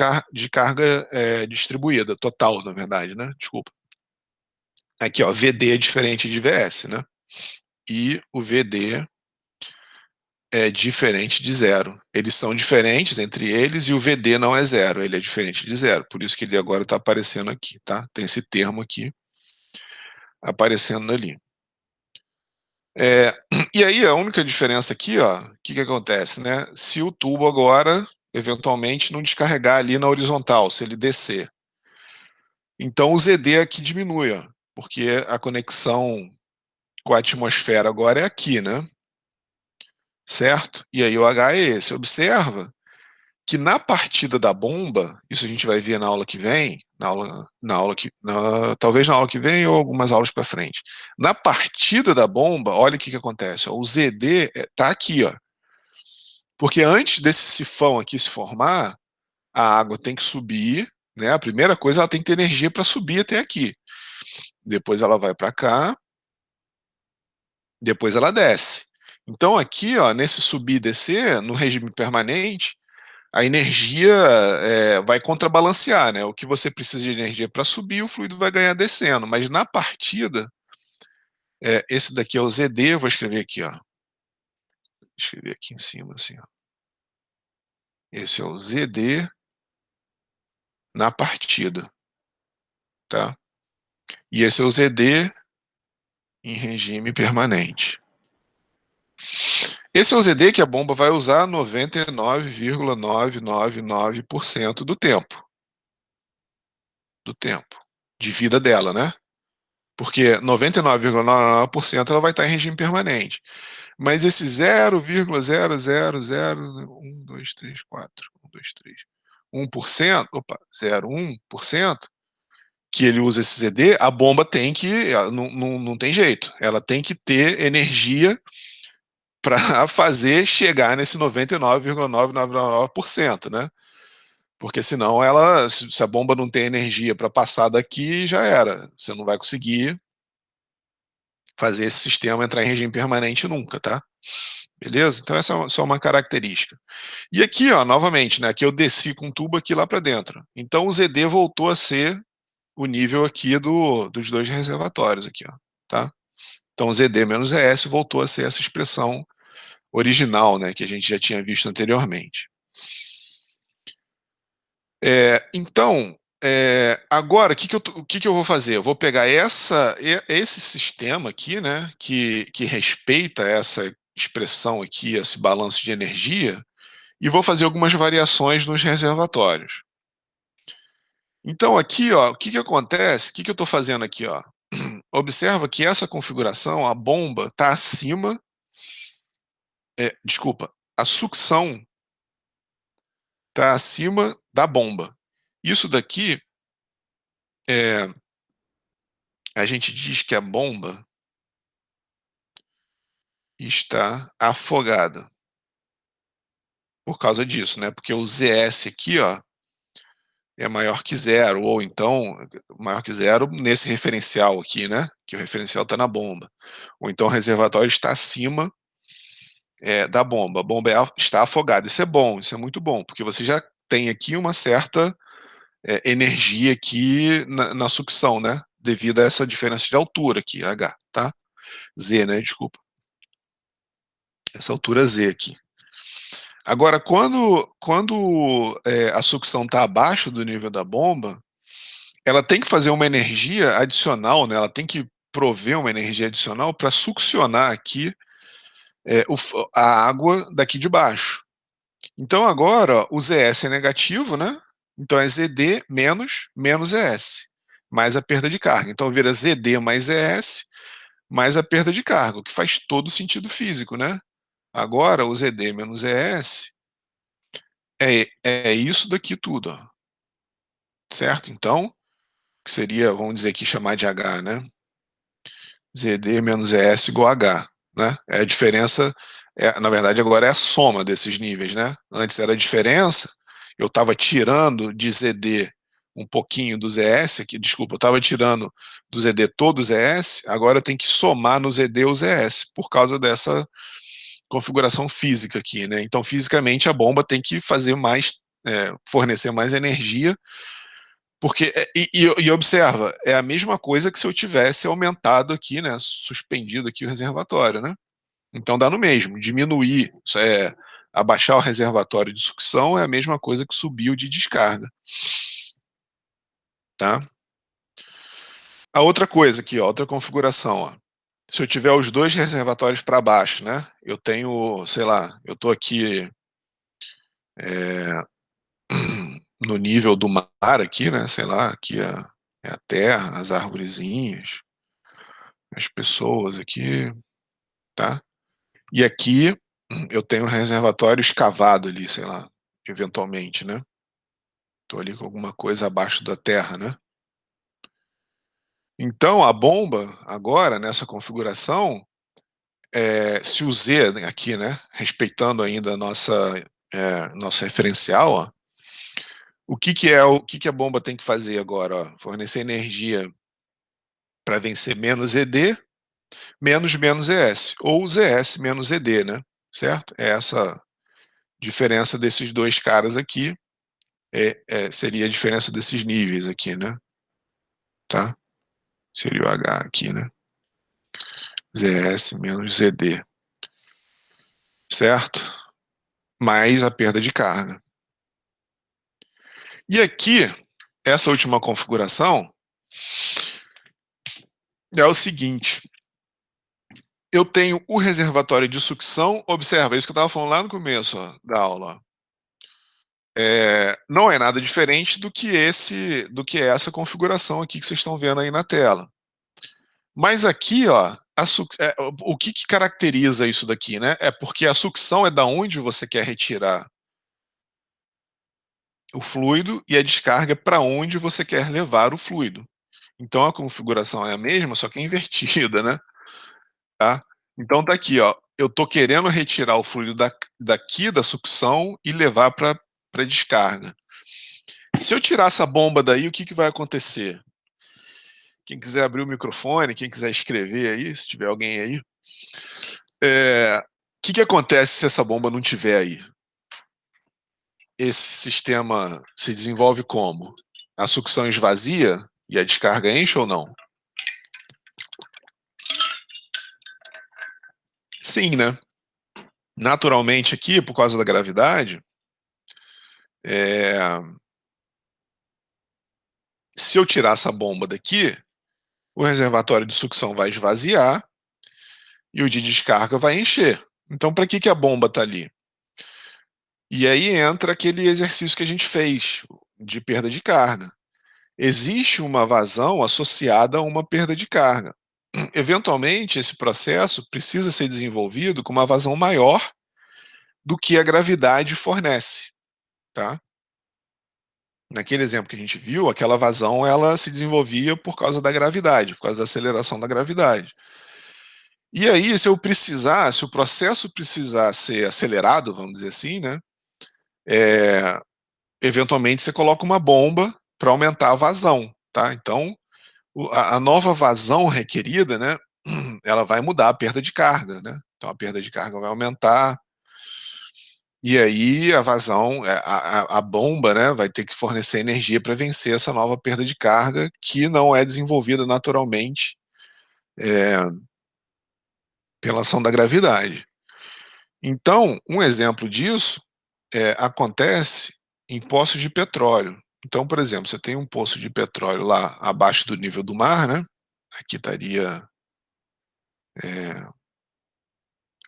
carga distribuída, total, na verdade, né? Desculpa. Aqui, ó, VD é diferente de VS, né? E o VD é diferente de zero. Eles são diferentes entre eles e o VD não é zero, ele é diferente de zero. Por isso que ele agora está aparecendo aqui, tá? Tem esse termo aqui aparecendo ali. E aí a única diferença aqui, ó, o que acontece, né? Se o tubo agora, eventualmente, não descarregar ali na horizontal, se ele descer. Então o ZD aqui diminui, ó, porque a conexão com a atmosfera agora é aqui, né? Certo? E aí o H é esse. Observa que na partida da bomba, isso a gente vai ver na aula que vem, talvez na aula que vem ou algumas aulas para frente. Na partida da bomba, olha o que acontece. Ó, o ZD está aqui, ó. Porque antes desse sifão aqui se formar, a água tem que subir, né? A primeira coisa, ela tem que ter energia para subir até aqui. Depois ela vai para cá. depois ela desce. Então aqui, ó, nesse subir e descer, no regime permanente, a energia vai contrabalancear, né? O que você precisa de energia para subir, o fluido vai ganhar descendo. Mas na partida, esse daqui é o ZD, eu vou escrever aqui, ó. Escrever aqui em cima, assim, ó. Esse é o ZD na partida, tá? E esse é o ZD em regime permanente. Esse é o ZD que a bomba vai usar 99,999% do tempo de vida dela, né? Porque 99,99% ela vai estar em regime permanente. Mas esse 0,000, 1, 2, 3, 4, 1, 2, 3, 1%, opa, 0,1%, que ele usa esse ZD, a bomba tem que, não tem jeito, ela tem que ter energia para fazer chegar nesse 99,999%, né? Porque senão ela, se a bomba não tem energia para passar daqui, já era. Você não vai conseguir fazer esse sistema entrar em regime permanente nunca, tá? Beleza? Então essa é só uma característica. E aqui, ó, novamente, né, aqui eu desci com o tubo aqui lá para dentro. Então o ZD voltou a ser o nível aqui dos dois reservatórios aqui, ó, tá? Então o ZD menos ES voltou a ser essa expressão original, né, que a gente já tinha visto anteriormente. Então, agora, o que eu vou fazer? Eu vou pegar esse sistema aqui, né, que respeita essa expressão aqui, esse balanço de energia, e vou fazer algumas variações nos reservatórios. Então, aqui, ó, o que acontece? O que eu estou fazendo aqui? Ó? Observa que essa configuração, a bomba está acima, desculpa, a sucção está acima da bomba. Isso daqui, a gente diz que a bomba está afogada por causa disso, né? Porque o ZS aqui, ó, é maior que zero, ou então maior que zero nesse referencial aqui, né? Que o referencial está na bomba. Ou então o reservatório está acima da bomba. A bomba está afogada. Isso é bom, isso é muito bom, porque você já tem aqui uma certa energia aqui na sucção, né? Devido a essa diferença de altura aqui, H, tá? Z, né? Desculpa. Essa altura Z aqui. Agora, quando a sucção está abaixo do nível da bomba, ela tem que fazer uma energia adicional, né? Ela tem que prover uma energia adicional para succionar aqui a água daqui de baixo. Então agora o ZS é negativo, né? Então é ZD menos ES, mais a perda de carga. Então vira ZD mais ES, mais a perda de carga, o que faz todo sentido físico, né? Agora o ZD menos ES é isso daqui tudo, ó, certo? Então, que seria, vamos dizer aqui, chamar de H, né? ZD menos ES igual a H, né? É a diferença, na verdade agora é a soma desses níveis, né? Antes era a diferença, eu estava tirando de ZD um pouquinho do ZS aqui, desculpa, eu estava tirando do ZD todo o ZS, agora eu tenho que somar no ZD o ZS, por causa dessa configuração física aqui, né? Então, fisicamente, a bomba tem que fazer mais, fornecer mais energia, porque, e observa, é a mesma coisa que se eu tivesse aumentado aqui, né, suspendido aqui o reservatório, né? Então dá no mesmo, diminuir, abaixar o reservatório de sucção é a mesma coisa que subir o de descarga, tá? A outra coisa aqui, ó, outra configuração, ó. Se eu tiver os dois reservatórios para baixo, né? Eu tenho, sei lá, eu estou aqui no nível do mar aqui, né? Sei lá, aqui é a terra, as arvorezinhas, as pessoas aqui, tá? E aqui eu tenho um reservatório escavado ali, sei lá, eventualmente, né? Estou ali com alguma coisa abaixo da terra, né? Então a bomba agora nessa configuração, se o Z aqui, né? Respeitando ainda a nosso referencial, ó, o que a bomba tem que fazer agora? Ó? Fornecer energia para vencer menos ED menos menos ES, ou ZS menos ED, né? Certo? É essa diferença desses dois caras aqui, seria a diferença desses níveis aqui, né? Tá? Seria o H aqui, né? ZS menos ZD, certo? Mais a perda de carga. E aqui, essa última configuração é o seguinte: eu tenho o reservatório de sucção, observa, isso que eu estava falando lá no começo da aula. Não é nada diferente do que essa configuração aqui que vocês estão vendo aí na tela. Mas aqui, ó, o que caracteriza isso daqui, né? É porque a sucção é da onde você quer retirar o fluido e a descarga é para onde você quer levar o fluido. Então a configuração é a mesma, só que é invertida, né? Tá? Então tá aqui, ó. Eu tô querendo retirar o fluido daqui da sucção e levar para a descarga. Se eu tirar essa bomba daí, o que vai acontecer? Quem quiser abrir o microfone, quem quiser escrever aí, se tiver alguém aí. O que acontece se essa bomba não tiver aí? Esse sistema se desenvolve como? A sucção esvazia e a descarga enche ou não? Sim, né? Naturalmente aqui, por causa da gravidade, se eu tirar essa bomba daqui, o reservatório de sucção vai esvaziar e o de descarga vai encher. Então, para que a bomba está ali? E aí entra aquele exercício que a gente fez de perda de carga. Existe uma vazão associada a uma perda de carga. Eventualmente, esse processo precisa ser desenvolvido com uma vazão maior do que a gravidade fornece, tá? Naquele exemplo que a gente viu, aquela vazão ela se desenvolvia por causa da gravidade, por causa da aceleração da gravidade. E aí, se o processo precisar ser acelerado, vamos dizer assim, né? Eventualmente você coloca uma bomba para aumentar a vazão, tá? Então, a nova vazão requerida, né? Ela vai mudar a perda de carga, né? Então a perda de carga vai aumentar, e aí a vazão, a bomba, né, vai ter que fornecer energia para vencer essa nova perda de carga que não é desenvolvida naturalmente pela ação da gravidade. Então, um exemplo disso acontece em poços de petróleo. Então, por exemplo, você tem um poço de petróleo lá abaixo do nível do mar, né? Aqui estaria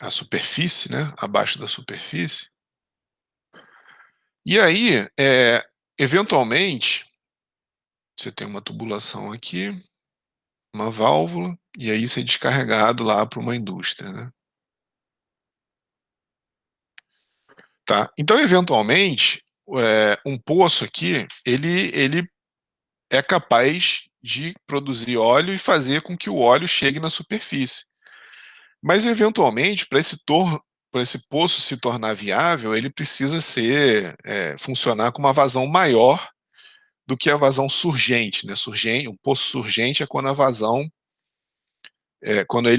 a superfície, né? Abaixo da superfície. E aí, eventualmente, você tem uma tubulação aqui, uma válvula, e aí isso é descarregado lá para uma indústria, né? Tá? Então, eventualmente, um poço aqui, ele é capaz de produzir óleo e fazer com que o óleo chegue na superfície. Mas, eventualmente, para esse poço se tornar viável, ele precisa funcionar com uma vazão maior do que a vazão surgente, né? O poço surgente é quando a vazão, quando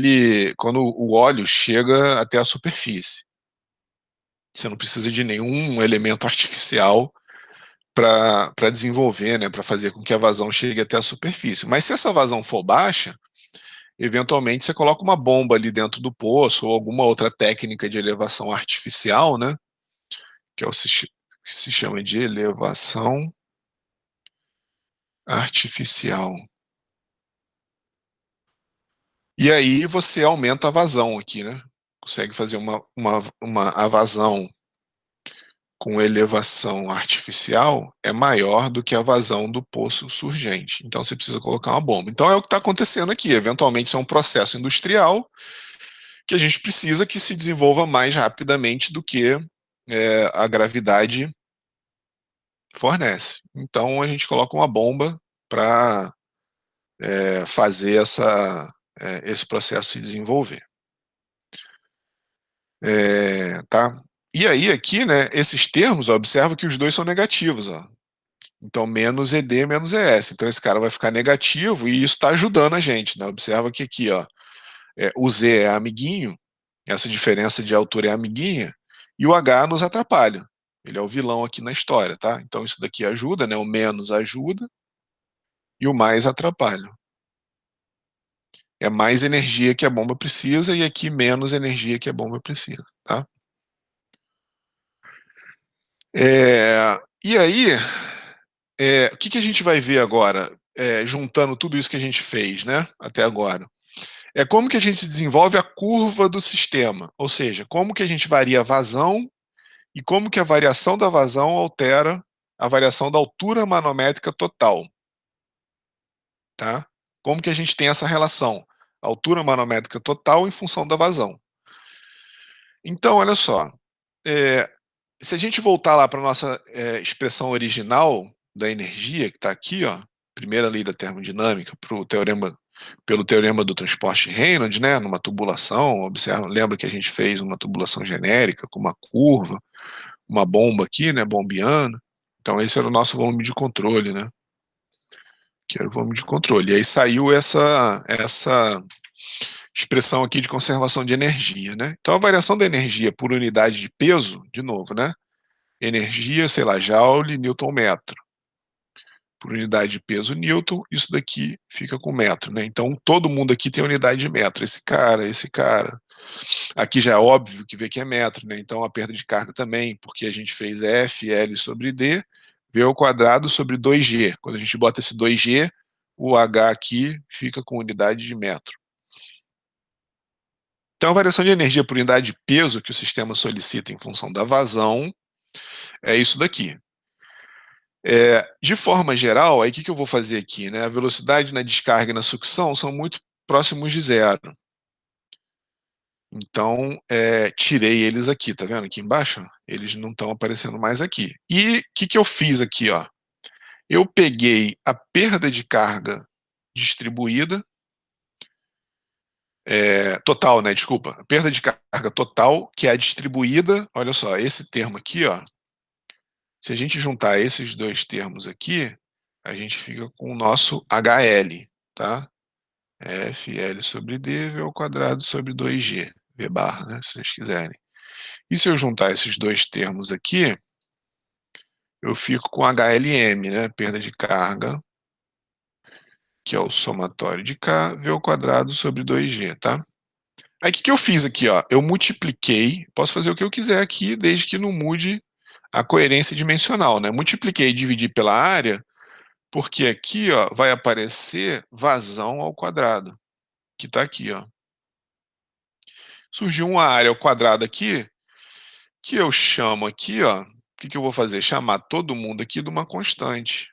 o óleo chega até a superfície. Você não precisa de nenhum elemento artificial para desenvolver, né? Para fazer com que a vazão chegue até a superfície. Mas se essa vazão for baixa, eventualmente você coloca uma bomba ali dentro do poço ou alguma outra técnica de elevação artificial, né? Que se chama de elevação artificial. E aí você aumenta a vazão aqui, né? Consegue fazer a vazão com elevação artificial é maior do que a vazão do poço surgente. Então você precisa colocar uma bomba. Então é o que está acontecendo aqui. Eventualmente isso é um processo industrial que a gente precisa que se desenvolva mais rapidamente do que a gravidade fornece. Então a gente coloca uma bomba para fazer esse processo se desenvolver. Tá? E aí aqui, né, esses termos, ó, observa que os dois são negativos, ó. Então, menos ED, menos ES. Então, esse cara vai ficar negativo e isso está ajudando a gente, né? Observa que aqui, ó, o Z é amiguinho, essa diferença de altura é amiguinha, e o H nos atrapalha. Ele é o vilão aqui na história, tá? Então isso daqui ajuda, né? O menos ajuda e o mais atrapalha. É mais energia que a bomba precisa e aqui menos energia que a bomba precisa, tá? E aí, o que a gente vai ver agora, juntando tudo isso que a gente fez, né, até agora? É como que a gente desenvolve a curva do sistema, ou seja, como que a gente varia a vazão e como que a variação da vazão altera a variação da altura manométrica total, tá? Como que a gente tem essa relação, altura manométrica total em função da vazão. Então, olha só, é, se a gente voltar lá para a nossa expressão original da energia, que está aqui, ó, primeira lei da termodinâmica, pelo teorema do transporte de Reynolds, né, numa tubulação, lembra que a gente fez uma tubulação genérica com uma curva, uma bomba aqui, né, bombeando. Então esse era o nosso volume de controle, né, que era o volume de controle. E aí saiu essa expressão aqui de conservação de energia, né. Então a variação da energia por unidade de peso, de novo, né, energia, sei lá, joule, newton metro. Por unidade de peso newton, isso daqui fica com metro, né? Então todo mundo aqui tem unidade de metro. Esse cara. Aqui já é óbvio que vê que é metro, né? Então a perda de carga também, porque a gente fez F, L sobre D, V ao quadrado sobre 2G. Quando a gente bota esse 2G, o H aqui fica com unidade de metro. Então a variação de energia por unidade de peso que o sistema solicita em função da vazão é isso daqui. De forma geral, aí o que eu vou fazer aqui, né? A velocidade na descarga e na sucção são muito próximos de zero. Então, tirei eles aqui, tá vendo aqui embaixo? Eles não estão aparecendo mais aqui. E o que eu fiz aqui, ó? Eu peguei a perda de carga distribuída, total, né? Desculpa. A perda de carga total, que é a distribuída, olha só, esse termo aqui, ó. Se a gente juntar esses dois termos aqui, a gente fica com o nosso HL, tá? FL sobre D, V ao quadrado sobre 2G, V barra, né, se vocês quiserem. E se eu juntar esses dois termos aqui, eu fico com HLM, né, perda de carga, que é o somatório de K, V ao quadrado sobre 2G, tá? Aí o que eu fiz aqui, ó? Eu multipliquei, posso fazer o que eu quiser aqui, desde que não mude a coerência dimensional, né? Multipliquei e dividi pela área, porque aqui, ó, vai aparecer vazão ao quadrado, que está aqui, ó. Surgiu uma área ao quadrado aqui, que eu chamo aqui, ó, o que eu vou fazer? Chamar todo mundo aqui de uma constante,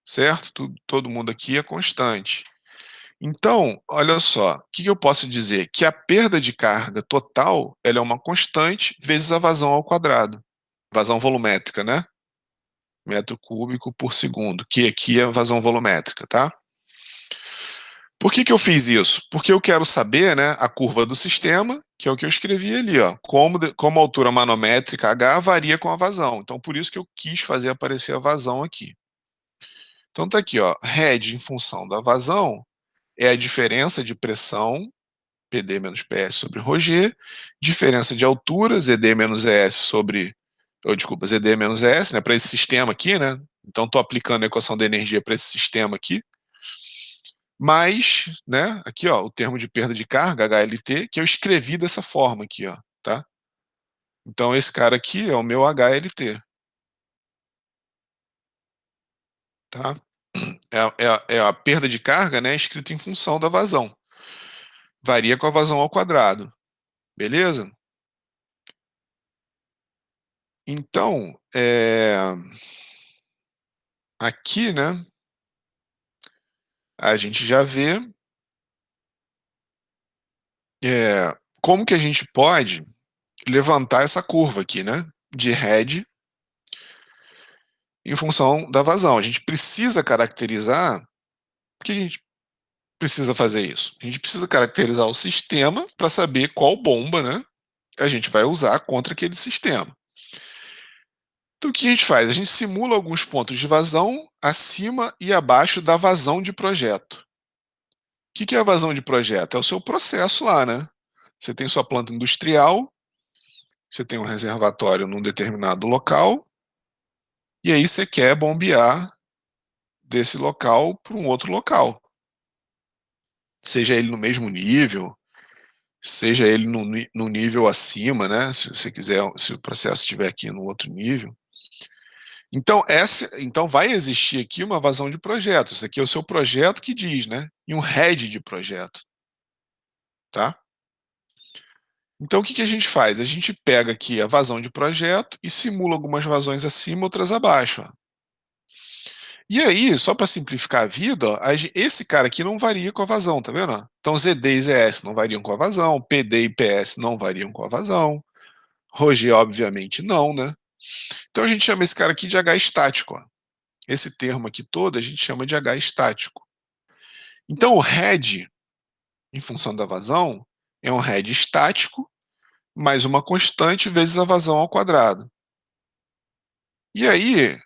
certo? Todo mundo aqui é constante. Então, olha só, o que eu posso dizer? Que a perda de carga total, ela é uma constante vezes a vazão ao quadrado. Vazão volumétrica, né? Metro cúbico por segundo, que aqui é a vazão volumétrica, tá? Por que eu fiz isso? Porque eu quero saber, né, a curva do sistema, que é o que eu escrevi ali, ó, como a altura manométrica H varia com a vazão. Então, por isso que eu quis fazer aparecer a vazão aqui. Então, tá aqui, ó, head em função da vazão é a diferença de pressão, PD menos PS sobre ρg, diferença de altura, ZD menos ES sobre, desculpa, ZD menos ES, né, para esse sistema aqui, né? Então, estou aplicando a equação da energia para esse sistema aqui, mais, né, aqui, ó, o termo de perda de carga, HLT, que eu escrevi dessa forma aqui, ó, tá? Então, esse cara aqui é o meu HLT, tá? É a perda de carga, né, escrita em função da vazão. Varia com a vazão ao quadrado, beleza? Então, aqui, né, a gente já vê como que a gente pode levantar essa curva aqui, né, de head em função da vazão. A gente precisa caracterizar, por que a gente precisa fazer isso? A gente precisa caracterizar o sistema para saber qual bomba, né, a gente vai usar contra aquele sistema. Então, o que a gente faz? A gente simula alguns pontos de vazão acima e abaixo da vazão de projeto. Que é a vazão de projeto? É o seu processo lá, né. Você tem sua planta industrial, você tem um reservatório num determinado local, e aí você quer bombear desse local para um outro local, seja ele no mesmo nível, seja ele no nível acima, né, se você quiser, se o processo estiver aqui no outro nível. Então vai existir aqui uma vazão de projeto, isso aqui é o seu projeto que diz, né, e um head de projeto, tá. Então o que a gente faz? A gente pega aqui a vazão de projeto e simula algumas vazões acima, outras abaixo, ó. E aí, só para simplificar a vida, ó, esse cara aqui não varia com a vazão, tá vendo, ó? Então ZD e ZS não variam com a vazão, PD e PS não variam com a vazão, Roger obviamente não, né. Então a gente chama esse cara aqui de H estático, ó. Esse termo aqui todo a gente chama de H estático. Então o head, em função da vazão, é um head estático mais uma constante vezes a vazão ao quadrado. E aí,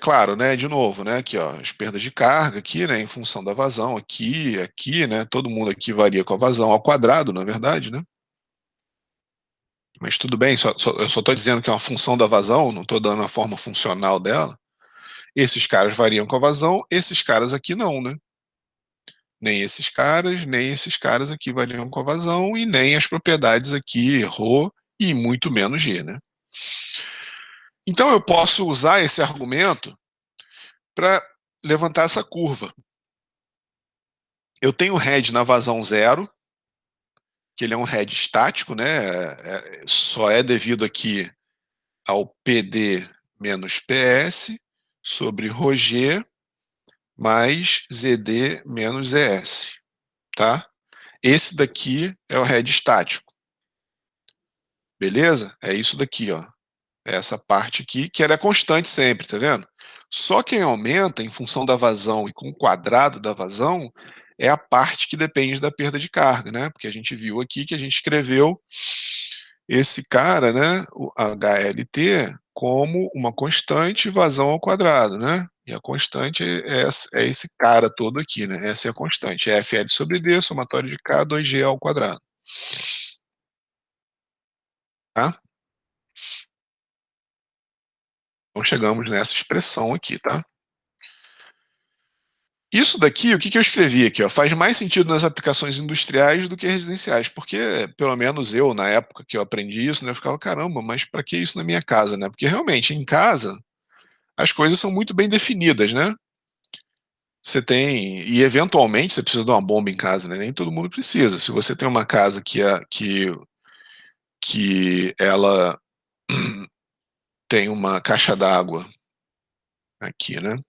claro, né, de novo, né, aqui, ó, as perdas de carga aqui, né, em função da vazão aqui, né, todo mundo aqui varia com a vazão ao quadrado, na verdade, né. Mas tudo bem, eu só estou dizendo que é uma função da vazão, não estou dando a forma funcional dela. Esses caras variam com a vazão, esses caras aqui não, né. Nem esses caras aqui variam com a vazão e nem as propriedades aqui ρ e muito menos g, né. Então eu posso usar esse argumento para levantar essa curva. Eu tenho head na vazão zero, que ele é um head estático, né, só é devido aqui ao PD menos PS sobre ρg mais ZD menos ZS, tá. Esse daqui é o head estático, beleza? É isso daqui, ó. É essa parte aqui, que ela é constante sempre, tá vendo? Só quem aumenta em função da vazão e com o quadrado da vazão é a parte que depende da perda de carga, né? Porque a gente viu aqui que a gente escreveu esse cara, né, o HLT, como uma constante vazão ao quadrado, né? E a constante é esse cara todo aqui, né? Essa é a constante, é FL sobre D, somatório de K, 2G ao quadrado. Tá? Então chegamos nessa expressão aqui, tá? Isso daqui, o que eu escrevi aqui, ó, faz mais sentido nas aplicações industriais do que residenciais, porque pelo menos eu, na época que eu aprendi isso, né, eu ficava, caramba, mas para que isso na minha casa, né? Porque realmente em casa as coisas são muito bem definidas, né? Você tem, e eventualmente você precisa de uma bomba em casa, né? Nem todo mundo precisa. Se você tem uma casa que ela tem uma caixa d'água aqui, né?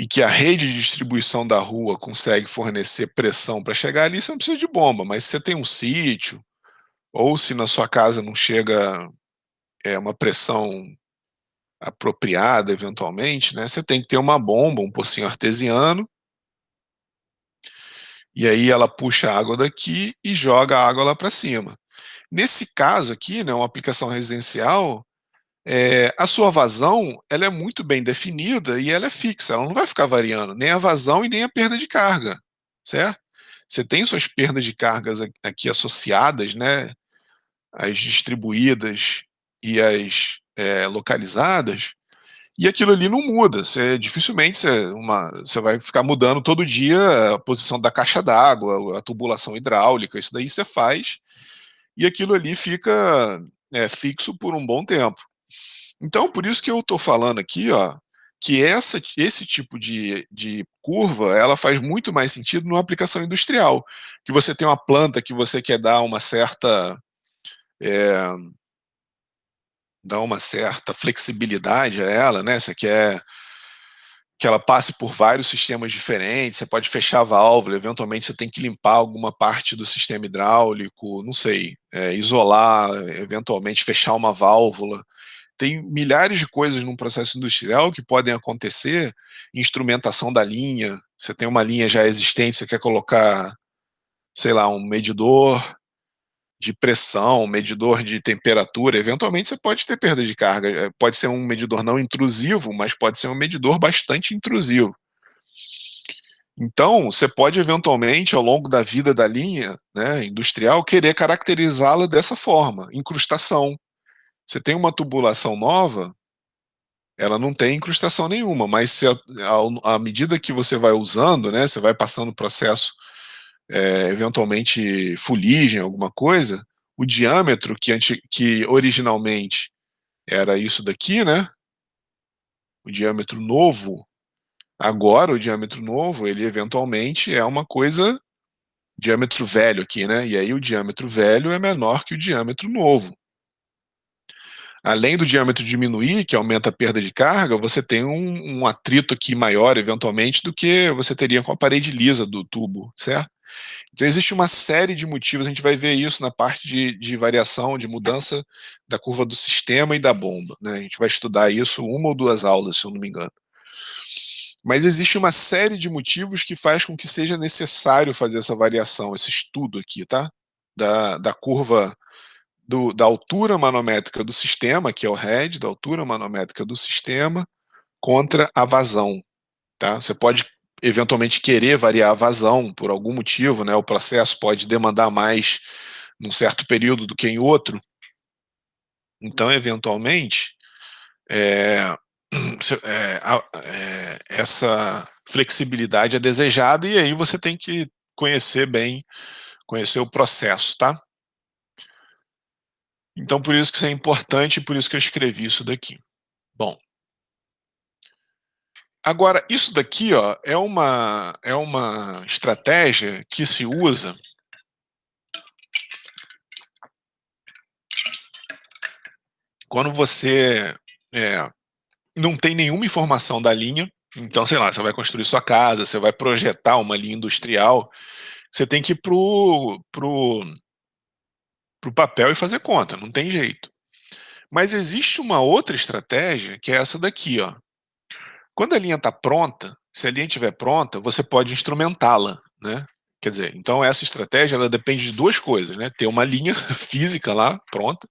E que a rede de distribuição da rua consegue fornecer pressão para chegar ali, você não precisa de bomba, mas se você tem um sítio, ou se na sua casa não chega uma pressão apropriada, eventualmente, né, você tem que ter uma bomba, um pocinho artesiano, e aí ela puxa a água daqui e joga a água lá para cima. Nesse caso aqui, né, uma aplicação residencial, a sua vazão ela é muito bem definida e ela é fixa, ela não vai ficar variando, nem a vazão e nem a perda de carga, certo? Você tem suas perdas de cargas aqui associadas, né, as distribuídas e as localizadas, e aquilo ali não muda. Dificilmente você vai ficar mudando todo dia a posição da caixa d'água, a tubulação hidráulica, isso daí você faz e aquilo ali fica fixo por um bom tempo. Então, por isso que eu estou falando aqui, ó, que esse tipo de curva, ela faz muito mais sentido numa aplicação industrial, que você tem uma planta que você quer eh, dar uma certa flexibilidade a ela, né? Você quer que ela passe por vários sistemas diferentes, você pode fechar a válvula, eventualmente você tem que limpar alguma parte do sistema hidráulico, não sei, isolar, eventualmente fechar uma válvula. Tem milhares de coisas num processo industrial que podem acontecer, instrumentação da linha, você tem uma linha já existente, você quer colocar, sei lá, um medidor de pressão, um medidor de temperatura, eventualmente você pode ter perda de carga, pode ser um medidor não intrusivo, mas pode ser um medidor bastante intrusivo. Então, você pode eventualmente, ao longo da vida da linha, né, industrial, querer caracterizá-la dessa forma, incrustação. Você tem uma tubulação nova, ela não tem incrustação nenhuma, mas se à medida que você vai usando, né, você vai passando o processo, eventualmente fuligem, alguma coisa, o diâmetro que originalmente era isso daqui, né, o diâmetro novo, agora o diâmetro novo, ele eventualmente é uma coisa diâmetro velho aqui, né? E aí o diâmetro velho é menor que o diâmetro novo. Além do diâmetro diminuir, que aumenta a perda de carga, você tem um atrito aqui maior, eventualmente, do que você teria com a parede lisa do tubo, certo? Então existe uma série de motivos, a gente vai ver isso na parte de variação, de mudança da curva do sistema e da bomba, né? A gente vai estudar isso uma ou duas aulas, se eu não me engano. Mas existe uma série de motivos que faz com que seja necessário fazer essa variação, esse estudo aqui, tá? Da curva da altura manométrica do sistema, que é o head, da altura manométrica do sistema, contra a vazão, tá? Você pode eventualmente querer variar a vazão por algum motivo, né? O processo pode demandar mais num certo período do que em outro. Então, eventualmente, é, essa flexibilidade é desejada e aí você tem que conhecer bem, conhecer o processo, tá? Então, por isso que isso é importante, por isso que eu escrevi isso daqui. Bom, agora, isso daqui, ó, é uma estratégia que se usa quando você não tem nenhuma informação da linha. Então, sei lá, você vai construir sua casa, você vai projetar uma linha industrial, você tem que ir pro papel e fazer conta, não tem jeito. Mas existe uma outra estratégia, que é essa daqui, ó. Quando a linha está pronta, se a linha estiver pronta, você pode instrumentá-la, né? Quer dizer, então essa estratégia ela depende de duas coisas, né? Ter uma linha física lá pronta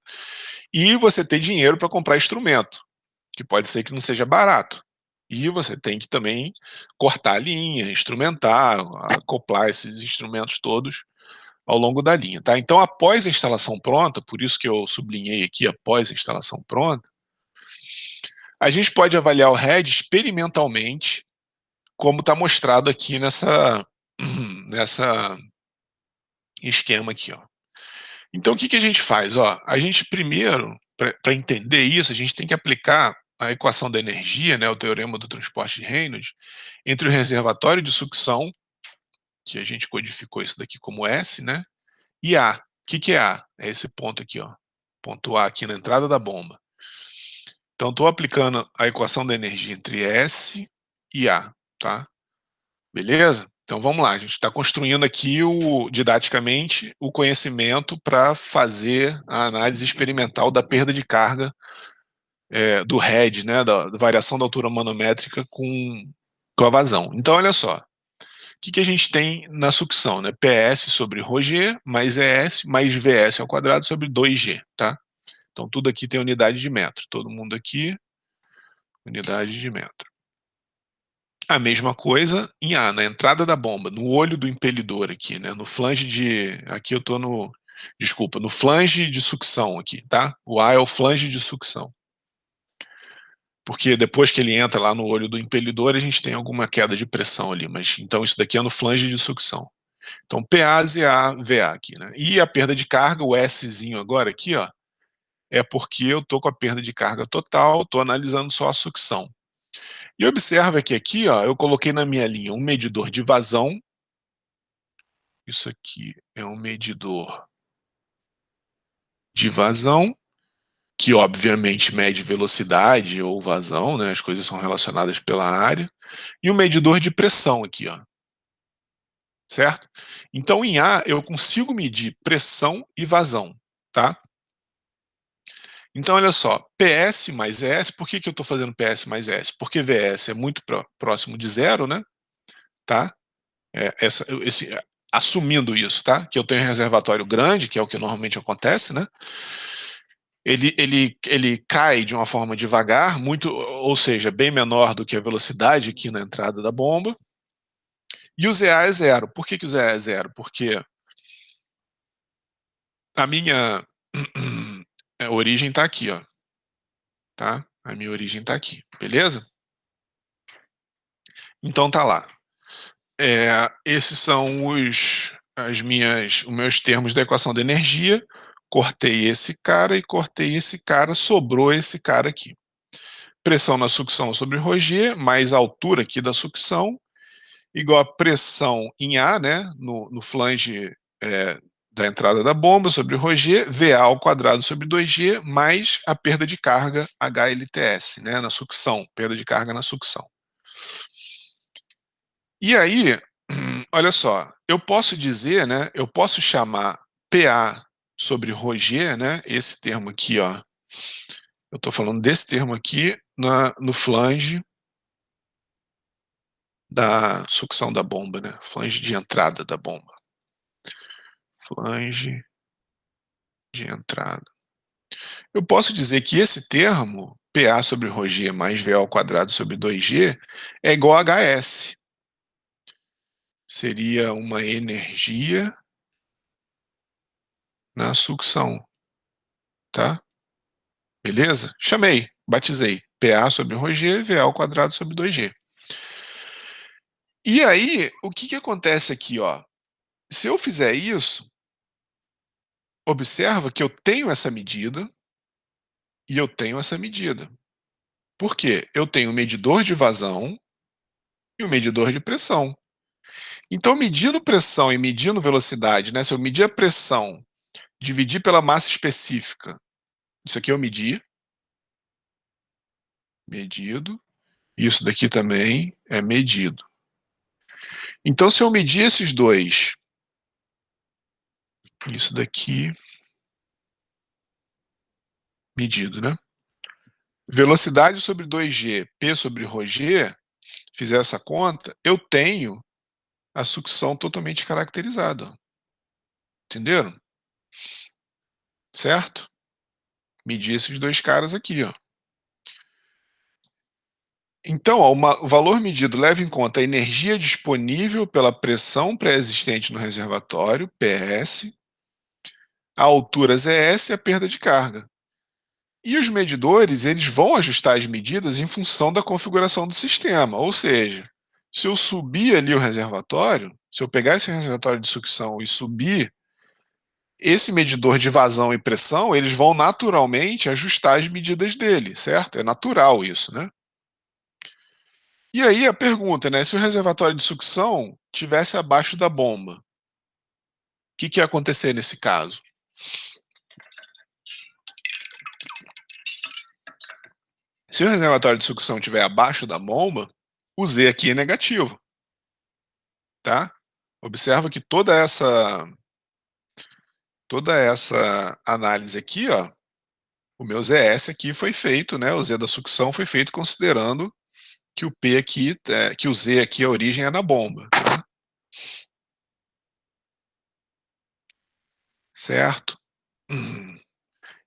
e você ter dinheiro para comprar instrumento, que pode ser que não seja barato. E você tem que também cortar a linha, instrumentar, acoplar esses instrumentos todos ao longo da linha, tá? Então, após a instalação pronta, por isso que eu sublinhei aqui após a instalação pronta, a gente pode avaliar o head experimentalmente, como está mostrado aqui nessa esquema aqui, ó. Então, o que que a gente faz? Ó, a gente primeiro, para entender isso, a gente tem que aplicar a equação da energia, né, o teorema do transporte de Reynolds, entre o reservatório de sucção, que a gente codificou isso daqui como S, né, e A. O que que é A? É esse ponto aqui, ó. Ponto A aqui na entrada da bomba. Então, estou aplicando a equação da energia entre S e A, tá? Beleza? Então vamos lá, a gente está construindo aqui didaticamente o conhecimento para fazer a análise experimental da perda de carga do head, né, da variação da altura manométrica com a vazão. Então olha só, o que a gente tem na sucção, né? PS sobre ρg mais ES mais VS ao quadrado sobre 2G, tá? Então tudo aqui tem unidade de metro, todo mundo aqui, unidade de metro. A mesma coisa em A, na entrada da bomba, no olho do impelidor aqui, né? No flange de. Aqui eu estou no. Desculpa, no flange de sucção aqui, tá? O A é o flange de sucção. Porque depois que ele entra lá no olho do impelidor, a gente tem alguma queda de pressão ali, mas então isso daqui é no flange de sucção. Então PA, ZA, VA aqui, né? E a perda de carga, o Szinho agora aqui, ó, é porque eu tô com a perda de carga total, tô analisando só a sucção. E observa que aqui, ó, eu coloquei na minha linha um medidor de vazão. Isso aqui é um medidor de vazão, que obviamente mede velocidade ou vazão, né? As coisas são relacionadas pela área. E um medidor de pressão aqui, ó. Certo? Então, em A, eu consigo medir pressão e vazão, tá? Então, olha só, PS mais ES, por que eu estou fazendo PS mais ES? Porque VS é muito próximo de zero, né? Tá? Assumindo isso, tá? Que eu tenho um reservatório grande, que é o que normalmente acontece, né? Ele cai de uma forma devagar, muito, ou seja, bem menor do que a velocidade aqui na entrada da bomba. E o ZA é zero. Por que que o ZA é zero? Porque a minha origem está aqui, ó, tá? A minha origem está aqui, beleza? Então tá lá. Esses são os meus termos da equação da energia. Cortei esse cara e cortei esse cara, sobrou esse cara aqui. Pressão na sucção sobre ρg, mais a altura aqui da sucção, igual a pressão em A, né, no flange da entrada da bomba sobre ρg, VA ao quadrado sobre 2G, mais a perda de carga HLTS, né, na sucção, perda de carga na sucção. E aí, olha só, eu posso dizer, né, eu posso chamar PA sobre ρg, né, esse termo aqui, ó, eu estou falando desse termo aqui no flange da sucção da bomba, né, flange de entrada da bomba. Flange de entrada. Eu posso dizer que esse termo, PA sobre ρg mais VA ao quadrado sobre 2G, é igual a HS. Seria uma energia na sucção, tá? Beleza? Chamei, batizei. PA sobre ρg, VA ao quadrado sobre 2G. E aí, o que que acontece aqui, ó? Se eu fizer isso, observa que eu tenho essa medida e eu tenho essa medida. Por quê? Eu tenho um medidor de vazão e um medidor de pressão. Então, medindo pressão e medindo velocidade, né? Se eu medir a pressão, dividir pela massa específica, isso aqui eu medi, medido, isso daqui também é medido. Então, se eu medir esses dois, isso daqui, medido, né? Velocidade sobre 2G, P sobre ρg, fizer essa conta, eu tenho a sucção totalmente caracterizada. Entenderam? Certo? Medir esses dois caras aqui, ó. Então, ó, o valor medido leva em conta a energia disponível pela pressão pré-existente no reservatório, PS, a altura ZS e a perda de carga. E os medidores, eles vão ajustar as medidas em função da configuração do sistema, ou seja, se eu subir ali o reservatório, se eu pegar esse reservatório de sucção e subir, esse medidor de vazão e pressão, eles vão naturalmente ajustar as medidas dele, certo? É natural isso, né? E aí a pergunta, né? Se o reservatório de sucção tivesse abaixo da bomba, o que ia acontecer nesse caso? Se o reservatório de sucção estiver abaixo da bomba, o Z aqui é negativo, tá? Observa que toda essa análise aqui, ó, o meu ZS aqui foi feito, né? O Z da sucção foi feito considerando que o P aqui, que o Z aqui, a origem é na bomba, tá? Certo?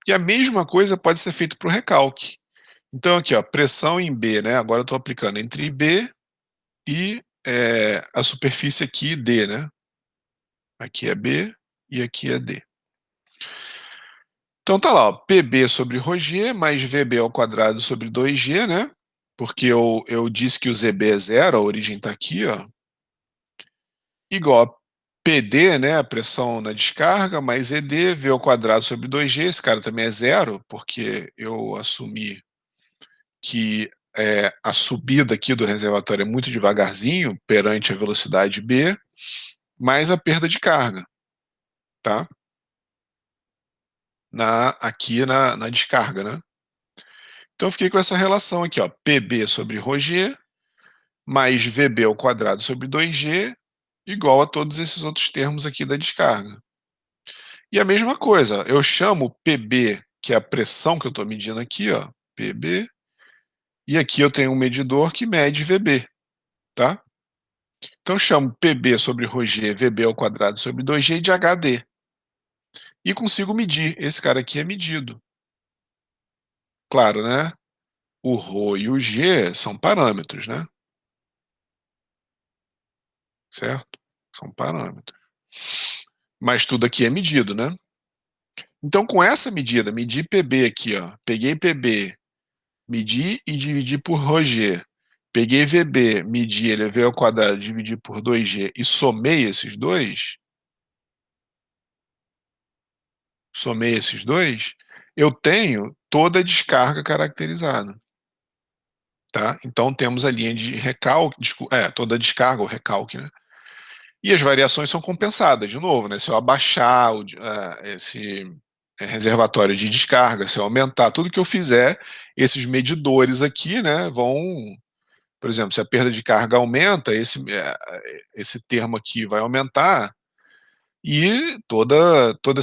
E a mesma coisa pode ser feito para o recalque. Então aqui, ó, pressão em B, né? Agora eu estou aplicando entre B e a superfície aqui D, né? Aqui é B e aqui é D. Então tá lá, ó, PB sobre ρg mais VB ao quadrado sobre 2G, né? Porque eu disse que o ZB é zero, a origem está aqui, ó. Igual a PD, né? A pressão na descarga, mais ED, V ao quadrado sobre 2G. Esse cara também é zero, porque eu assumi que a subida aqui do reservatório é muito devagarzinho perante a velocidade B, mais a perda de carga, tá? Aqui na descarga, né? Então eu fiquei com essa relação aqui, ó, PB sobre ρg mais VB ao quadrado sobre 2G igual a todos esses outros termos aqui da descarga. E a mesma coisa, eu chamo PB, que é a pressão que eu estou medindo aqui, ó, PB, e aqui eu tenho um medidor que mede VB, tá? Então eu chamo PB sobre ρg, VB ao quadrado sobre 2G de HD. E consigo medir, esse cara aqui é medido. Claro, né? O ρ e o g são parâmetros, né? certo? São parâmetros. Mas tudo aqui é medido, né? Então, com essa medida, medir PB aqui, ó, peguei PB, medi e dividi por ρg. Peguei VB, medi, elevei ao quadrado, dividi por 2G e somei esses dois, eu tenho toda a descarga caracterizada, tá? Então temos a linha de recalque, toda a descarga, o recalque, né? E as variações são compensadas, de novo, né? Se eu abaixar esse reservatório de descarga, se eu aumentar, tudo que eu fizer, esses medidores aqui, né, vão, por exemplo, se a perda de carga aumenta, esse termo aqui vai aumentar, e toda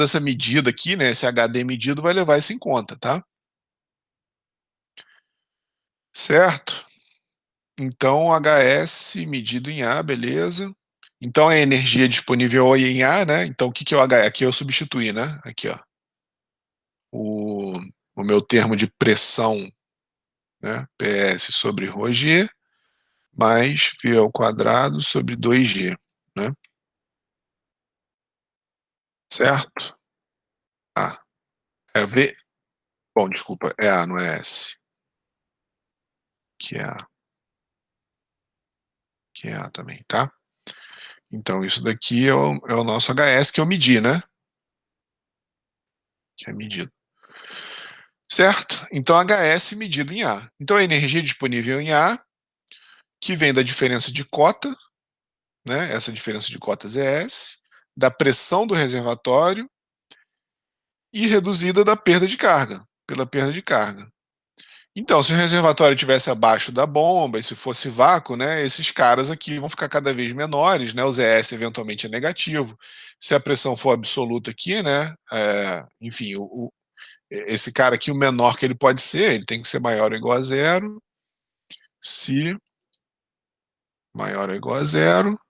essa medida aqui, né, esse HD medido vai levar isso em conta, tá? Certo? Então, HS medido em A, beleza. Então, a energia disponível em A, né? Então, o que que é o H? Aqui eu substituí, né? Aqui, ó. O, o meu termo de pressão, né? PS sobre ρg, mais V ao quadrado sobre 2G, né? Certo? A. É V. Bom, desculpa, é A, não é S. Que é A. Que é A também, tá? Então, isso daqui é o nosso HS que eu medi, né? Que é medido. Certo? Então, HS medido em A. Então, a energia disponível em A, que vem da diferença de cota, né? Essa diferença de cotas é S, da pressão do reservatório e reduzida da perda de carga, pela perda de carga. Então, se o reservatório estivesse abaixo da bomba e se fosse vácuo, né, esses caras aqui vão ficar cada vez menores, né, o ZS eventualmente é negativo. Se a pressão for absoluta aqui, né, enfim, esse cara aqui, o menor que ele pode ser, ele tem que ser maior ou igual a zero. Se maior ou igual a zero,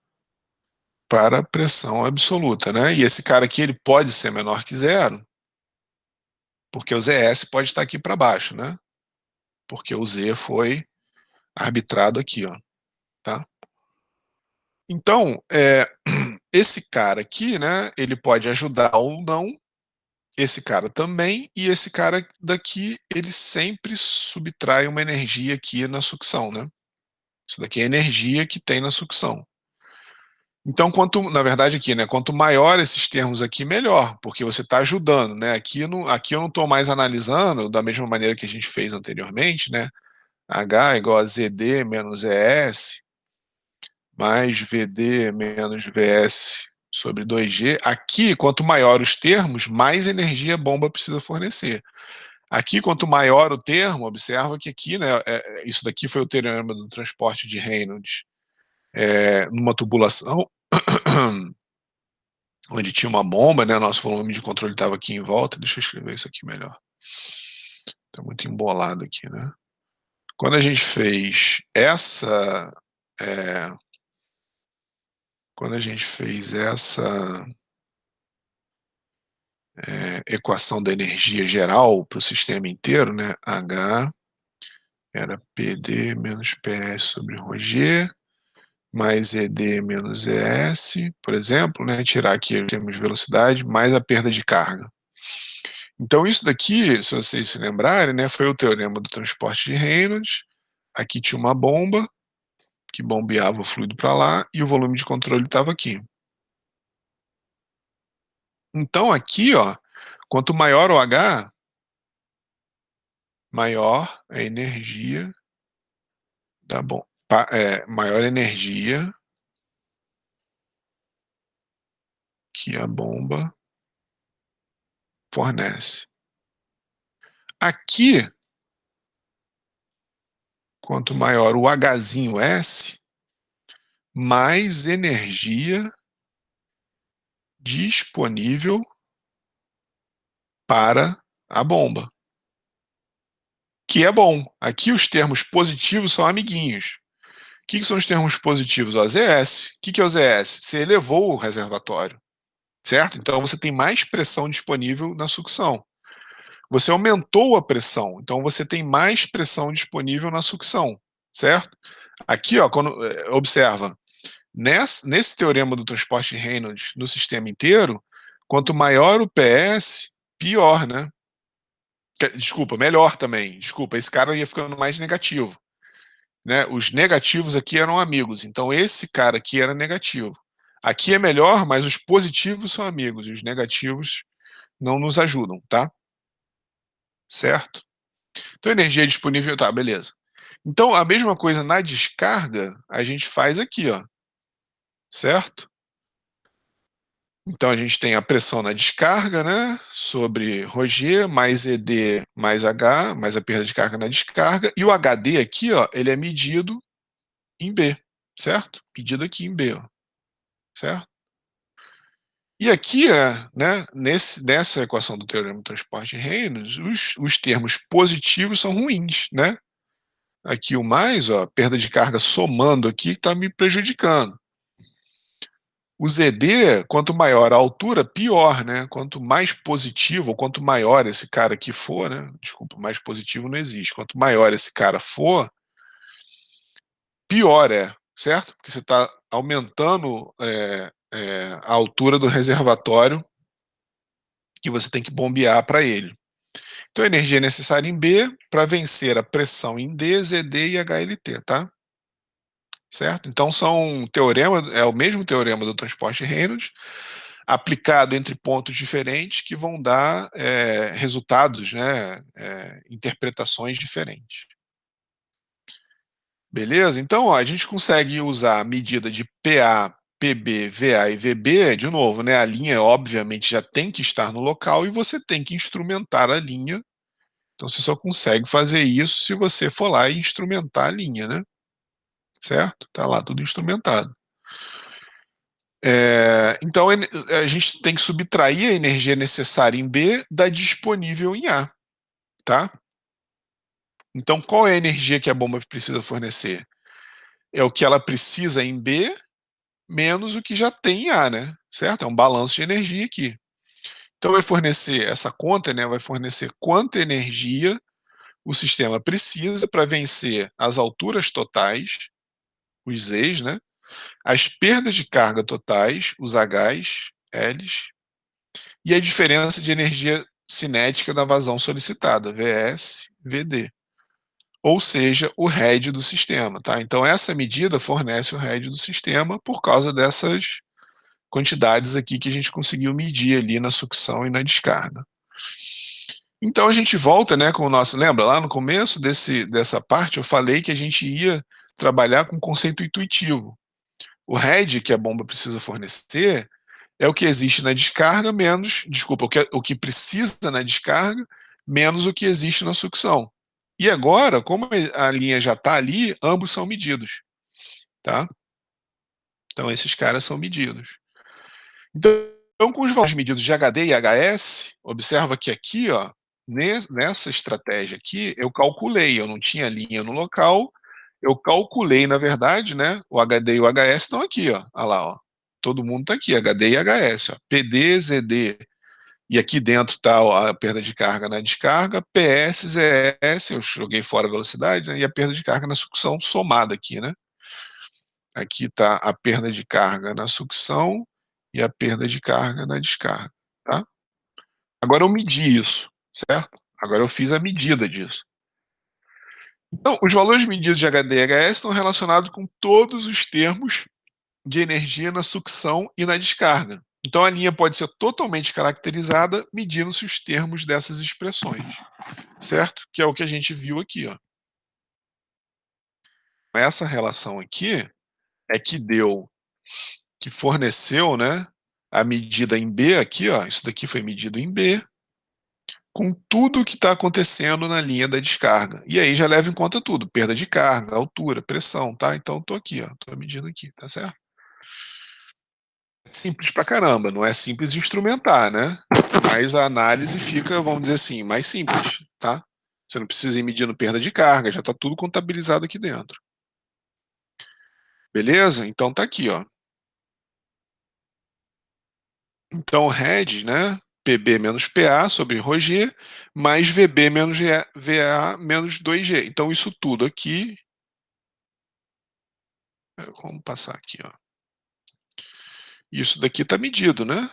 para pressão absoluta, né? E esse cara aqui, ele pode ser menor que zero, porque o ZS pode estar aqui para baixo, né? Porque o Z foi arbitrado aqui, ó, tá? Então, esse cara aqui, né, ele pode ajudar ou não, esse cara também, e esse cara daqui, ele sempre subtrai uma energia aqui na sucção, né? Isso daqui é a energia que tem na sucção. Então, na verdade aqui, né, quanto maior esses termos aqui, melhor, porque você está ajudando, né? Aqui eu não estou mais analisando da mesma maneira que a gente fez anteriormente, né? H igual a ZD menos ES, mais VD menos VS sobre 2G. Aqui, quanto maior os termos, mais energia a bomba precisa fornecer. Aqui, quanto maior o termo, observa que aqui, né, isso daqui foi o teorema do transporte de Reynolds, numa tubulação onde tinha uma bomba, né, nosso volume de controle estava aqui em volta. Deixa eu escrever isso aqui melhor. Está muito embolado aqui, né? Quando a gente fez é, quando a gente fez essa equação da energia geral para o sistema inteiro, né? H era PD menos PS sobre ρg, mais ED menos ES, por exemplo, né? Tirar aqui o termo de velocidade, mais a perda de carga. Então, isso daqui, se vocês se lembrarem, né, foi o teorema do transporte de Reynolds. Aqui tinha uma bomba que bombeava o fluido para lá e o volume de controle estava aqui. Então, aqui, ó, quanto maior o H, maior a energia da bomba. Maior energia que a bomba fornece. Aqui, quanto maior o Hzinho S, mais energia disponível para a bomba. Que é bom. Aqui os termos positivos são amiguinhos. O que são os termos positivos? O ZS. O que é o ZS? Você elevou o reservatório, certo? Então você tem mais pressão disponível na sucção. Você aumentou a pressão, então você tem mais pressão disponível na sucção, certo? Aqui, ó, observa, Nesse teorema do transporte de Reynolds no sistema inteiro, quanto maior o PS, pior, né? Desculpa, melhor também. Desculpa, esse cara ia ficando mais negativo, né? Os negativos aqui eram amigos, então esse cara aqui era negativo. Aqui é melhor, mas os positivos são amigos e os negativos não nos ajudam, tá? Certo? Então, energia disponível, tá, beleza. Então, a mesma coisa na descarga, a gente faz aqui, ó, certo? Então, a gente tem a pressão na descarga, né, sobre ρg mais ED mais H, mais a perda de carga na descarga, e o HD aqui, ó, ele é medido em B, certo? Medido aqui em B, ó, certo? E aqui, né, nessa equação do teorema do transporte de Reynolds, os termos positivos são ruins, né? Aqui o mais, ó, perda de carga somando aqui está me prejudicando. O ZD, quanto maior a altura, pior, né? Quanto mais positivo, ou quanto maior esse cara aqui for, né? Desculpa, mais positivo não existe. Quanto maior esse cara for, pior é, certo? Porque você está aumentando a altura do reservatório que você tem que bombear para ele. Então, a energia é necessária em B para vencer a pressão em D, ZD e HLT, tá? Certo? Então, é o mesmo teorema do transporte de Reynolds, aplicado entre pontos diferentes que vão dar resultados, né, interpretações diferentes. Beleza? Então, ó, a gente consegue usar a medida de PA, PB, VA e VB, de novo, né, a linha obviamente já tem que estar no local e você tem que instrumentar a linha. Então, você só consegue fazer isso se você for lá e instrumentar a linha, né? Certo? Tá lá tudo instrumentado. Então, a gente tem que subtrair a energia necessária em B da disponível em A, tá? Então, qual é a energia que a bomba precisa fornecer? É o que ela precisa em B menos o que já tem em A, né? Certo? É um balanço de energia aqui. Então, vai fornecer essa conta, né? Vai fornecer quanta energia o sistema precisa para vencer as alturas totais, os Zs, né? As perdas de carga totais, os Hs, Ls, e a diferença de energia cinética da vazão solicitada, Vs, Vd, ou seja, o head do sistema, tá? Então essa medida fornece o head do sistema por causa dessas quantidades aqui que a gente conseguiu medir ali na sucção e na descarga. Então a gente volta, né, com o nosso, lembra lá no começo dessa parte eu falei que a gente ia trabalhar com conceito intuitivo. O head que a bomba precisa fornecer é o que existe na descarga menos, desculpa, o que precisa na descarga menos o que existe na sucção. E agora, como a linha já está ali, ambos são medidos, tá? Então esses caras são medidos. Então com os valores medidos de HD e HS, observa que aqui, ó, nessa estratégia aqui, eu calculei, eu não tinha linha no local, eu calculei, na verdade, né, o HD e o HS estão aqui, ó, olha lá, ó. Todo mundo está aqui, HD e HS, ó, PD, ZD, e aqui dentro está a perda de carga na descarga, PS, ZS, eu joguei fora a velocidade, né, e a perda de carga na sucção somada aqui, né? Aqui está a perda de carga na sucção e a perda de carga na descarga, tá? Agora eu medi isso, certo? Agora eu fiz a medida disso. Então, os valores medidos de HD e HS estão relacionados com todos os termos de energia na sucção e na descarga. Então, a linha pode ser totalmente caracterizada medindo-se os termos dessas expressões, certo? Que é o que a gente viu aqui, ó. Essa relação aqui é que forneceu, né, a medida em B aqui, ó, isso daqui foi medido em B, com tudo o que está acontecendo na linha da descarga. E aí já leva em conta tudo, perda de carga, altura, pressão, tá? Então estou aqui, ó, estou medindo aqui, tá certo? É simples pra caramba, não é simples de instrumentar, né? Mas a análise fica, vamos dizer assim, mais simples, tá? Você não precisa ir medindo perda de carga, já está tudo contabilizado aqui dentro. Beleza? Então tá aqui, ó. Então, head, né? PB menos PA sobre ρg, mais VB menos VA menos 2G. Então, isso tudo aqui. Vamos passar aqui, ó. Isso daqui está medido, né?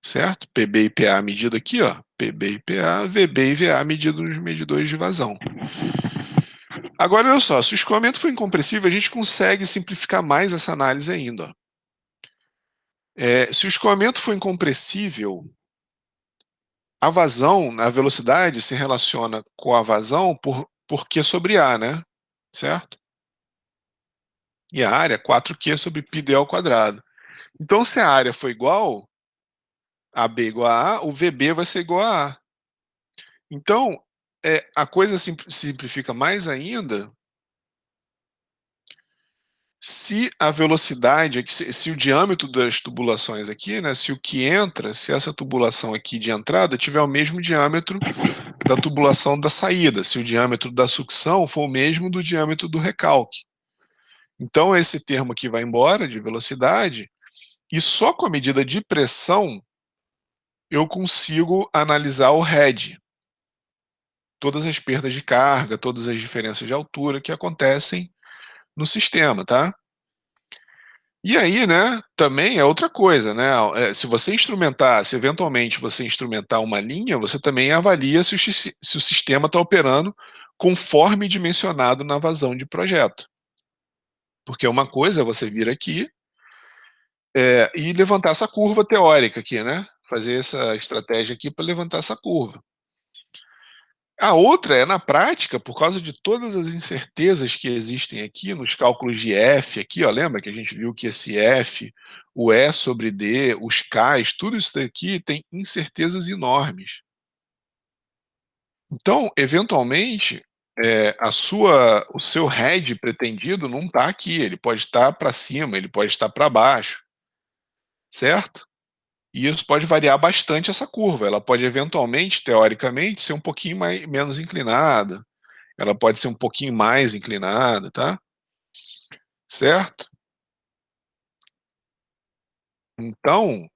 Certo? PB e PA medido aqui, ó. PB e PA, VB e VA medido nos medidores de vazão. Agora, olha só, se o escoamento for incompressível, a gente consegue simplificar mais essa análise ainda, ó. Se o escoamento for incompressível, a vazão, a velocidade se relaciona com a vazão por Q sobre A, né? Certo? E a área é 4Q sobre πd ao quadrado. Então, se a área for igual, AB igual a A, o VB vai ser igual a A. Então, a coisa simplifica mais ainda se a velocidade, se o diâmetro das tubulações aqui, né, se o que entra, se essa tubulação aqui de entrada tiver o mesmo diâmetro da tubulação da saída, se o diâmetro da sucção for o mesmo do diâmetro do recalque. Então, esse termo aqui vai embora, de velocidade, e só com a medida de pressão eu consigo analisar o head, todas as perdas de carga, todas as diferenças de altura que acontecem no sistema, tá? E aí, né, também é outra coisa, né? Se você instrumentar, se eventualmente você instrumentar uma linha, você também avalia se o sistema está operando conforme dimensionado na vazão de projeto. Porque uma coisa é você vir aqui e levantar essa curva teórica aqui, né? Fazer essa estratégia aqui para levantar essa curva. A outra é, na prática, por causa de todas as incertezas que existem aqui nos cálculos de F, aqui, ó, lembra que a gente viu que esse F, o E sobre D, os Ks, tudo isso daqui tem incertezas enormes. Então, eventualmente, o seu head pretendido não está aqui, ele pode estar para cima, ele pode estar para baixo, certo? E isso pode variar bastante essa curva, ela pode eventualmente, teoricamente, ser um pouquinho menos inclinada, ela pode ser um pouquinho mais inclinada, tá? Certo? Então,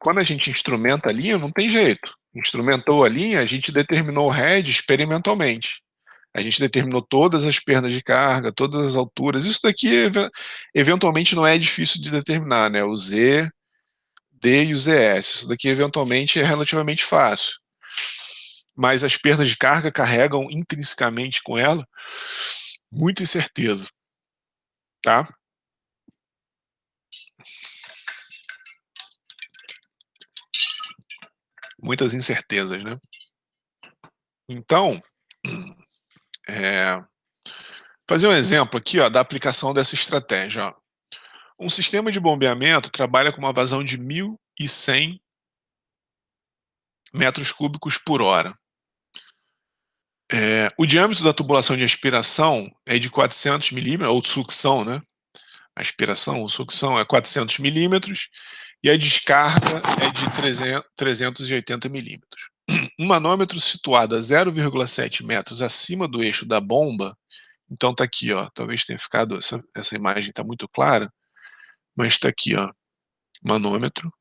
quando a gente instrumenta a linha, não tem jeito. Instrumentou a linha, a gente determinou o head experimentalmente. A gente determinou todas as perdas de carga, todas as alturas. Isso daqui, eventualmente, não é difícil de determinar, né? O Z, D e o ZS. Isso daqui, eventualmente, é relativamente fácil. Mas as perdas de carga carregam intrinsecamente com ela muita incerteza, tá? Muitas incertezas, né? Então, fazer um exemplo aqui, ó, da aplicação dessa estratégia. Ó. Um sistema de bombeamento trabalha com uma vazão de 1.100 metros cúbicos por hora. O diâmetro da tubulação de aspiração é de 400 milímetros, ou de sucção, né? A aspiração ou sucção é 400 milímetros e a descarga é de 380 milímetros. Um manômetro situado a 0,7 metros acima do eixo da bomba, então tá aqui, ó, talvez tenha ficado, essa imagem está muito clara, mas está aqui, ó, manômetro.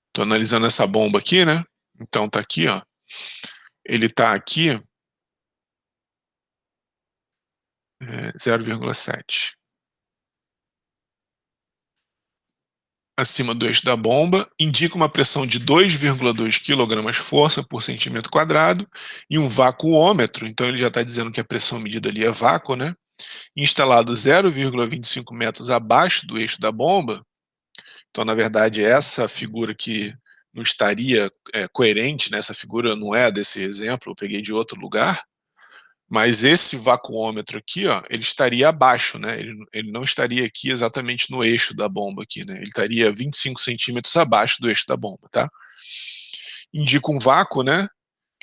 Estou analisando essa bomba aqui, né? Então tá aqui, ó. Ele tá aqui, 0,7. Acima do eixo da bomba, indica uma pressão de 2,2 kg/força por centímetro quadrado e um vacuômetro, então ele já está dizendo que a pressão medida ali é vácuo, né? Instalado 0,25 metros abaixo do eixo da bomba. Então, na verdade, essa figura aqui não estaria coerente, né? Essa figura não é desse exemplo, eu peguei de outro lugar, mas esse vacuômetro aqui, ó, ele estaria abaixo, né? Ele não estaria aqui exatamente no eixo da bomba aqui, né? Ele estaria 25 centímetros abaixo do eixo da bomba, tá? Indica um vácuo, né?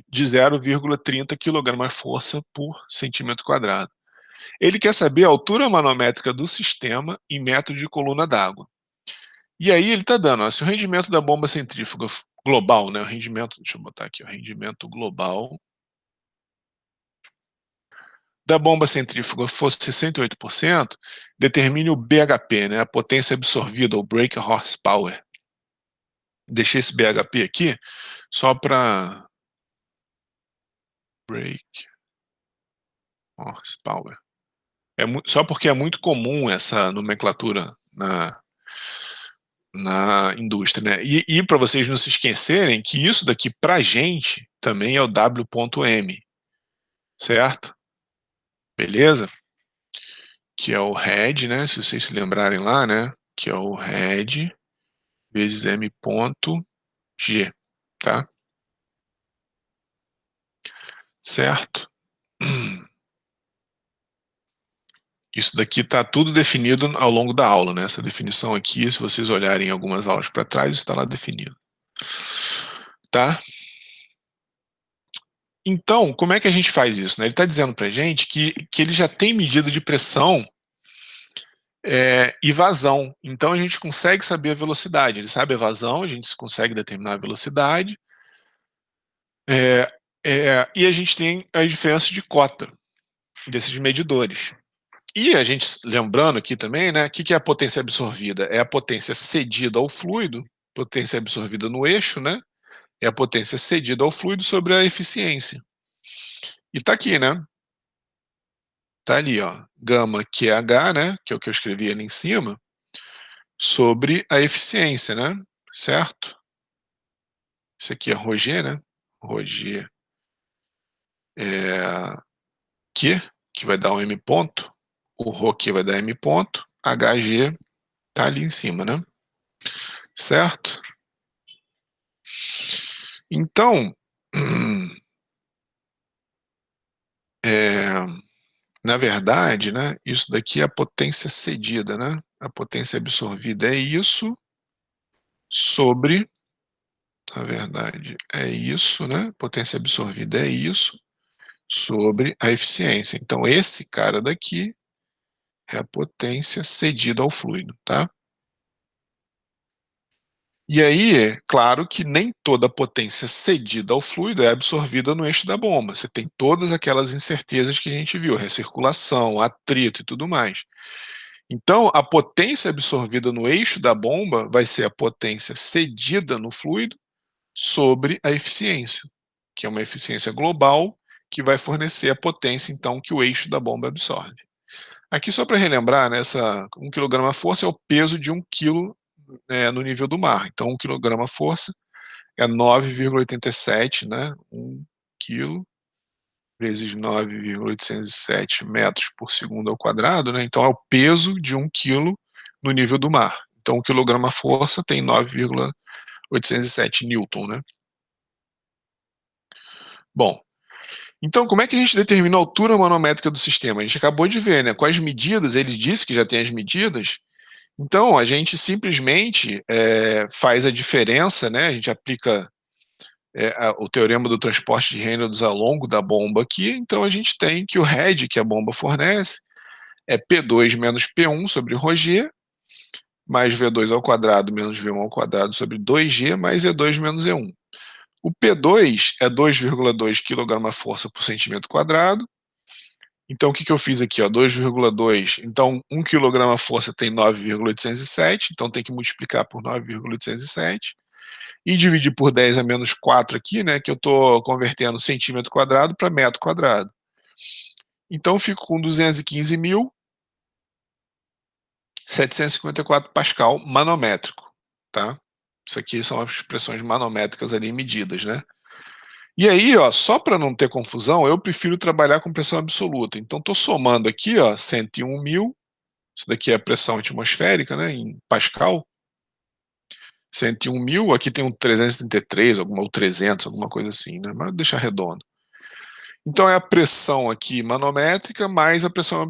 De 0,30 kg/força por centímetro quadrado. Ele quer saber a altura manométrica do sistema em metro de coluna d'água. E aí ele está dando, ó, se o rendimento da bomba centrífuga global, né, o rendimento, deixa eu botar aqui, o rendimento global da bomba centrífuga fosse 68%, determine o BHP, né, a potência absorvida, ou Break Horsepower. Deixei esse BHP aqui só para Break Horsepower. Só porque é muito comum essa nomenclatura na indústria, né? E para vocês não se esquecerem que isso daqui para a gente também é o W.M, certo? Beleza? Que é o head, né? Se vocês se lembrarem lá, né? Que é o head vezes M.G, tá? Certo? Isso daqui está tudo definido ao longo da aula, né? Essa definição aqui, se vocês olharem algumas aulas para trás, está lá definido. Tá? Então, como é que a gente faz isso, né? Ele está dizendo para a gente que ele já tem medida de pressão e vazão. Então, a gente consegue saber a velocidade. Ele sabe a vazão, a gente consegue determinar a velocidade. E a gente tem a diferença de cota desses medidores. E a gente, lembrando aqui também, né, o que é a potência absorvida? É a potência cedida ao fluido, potência absorvida no eixo, né? É a potência cedida ao fluido sobre a eficiência. E tá aqui, né? Tá ali, ó, gama QH, né, que é o que eu escrevi ali em cima, sobre a eficiência, né? Certo? Isso aqui é ρg, né? ρg é que vai dar um M ponto, o ρ aqui vai dar M ponto, HG tá ali em cima, né? Certo? Então, é, na verdade, né, isso daqui é a potência cedida, né? A potência absorvida é isso sobre, na verdade, é isso, né? Potência absorvida é isso sobre a eficiência. Então, esse cara daqui é a potência cedida ao fluido, tá? E aí, é claro que nem toda a potência cedida ao fluido é absorvida no eixo da bomba. Você tem todas aquelas incertezas que a gente viu, recirculação, atrito e tudo mais. Então, a potência absorvida no eixo da bomba vai ser a potência cedida no fluido sobre a eficiência, que é uma eficiência global que vai fornecer a potência, então, que o eixo da bomba absorve. Aqui, só para relembrar, né, 1 kg-força é o peso de 1 kg no nível do mar. Então, 1 kg-força é 9,87, né? 1 kg vezes 9,807 metros por segundo ao quadrado, né? Então, é o peso de 1 quilo no nível do mar. Então, 1 kg-força tem 9,807 newton, né? Bom, então como é que a gente determina a altura manométrica do sistema? A gente acabou de ver, né? Com as medidas, ele disse que já tem as medidas, então a gente simplesmente faz a diferença, né? A gente aplica o teorema do transporte de Reynolds ao longo da bomba aqui, então a gente tem que o head que a bomba fornece é P2 menos P1 sobre ρg, mais V2 ao quadrado menos V1 ao quadrado sobre 2G, mais E2 menos E1. O P2 é 2,2 kg-força por centímetro quadrado. Então, o que eu fiz aqui? 2,2. Então, 1 kg-força tem 9,807. Então, tem que multiplicar por 9,807. E dividir por 10 a menos 4 aqui, né? Que eu estou convertendo centímetro quadrado para metro quadrado. Então, eu fico com 215.754 Pascal manométrico, tá? Isso aqui são as expressões manométricas ali medidas, né? E aí, ó, só para não ter confusão, eu prefiro trabalhar com pressão absoluta. Então, estou somando aqui, ó, 101 mil, isso daqui é a pressão atmosférica, né, em Pascal, 101 mil, aqui tem um 333, ou 300, alguma coisa assim, né, mas deixar redondo. Então, é a pressão aqui manométrica mais a pressão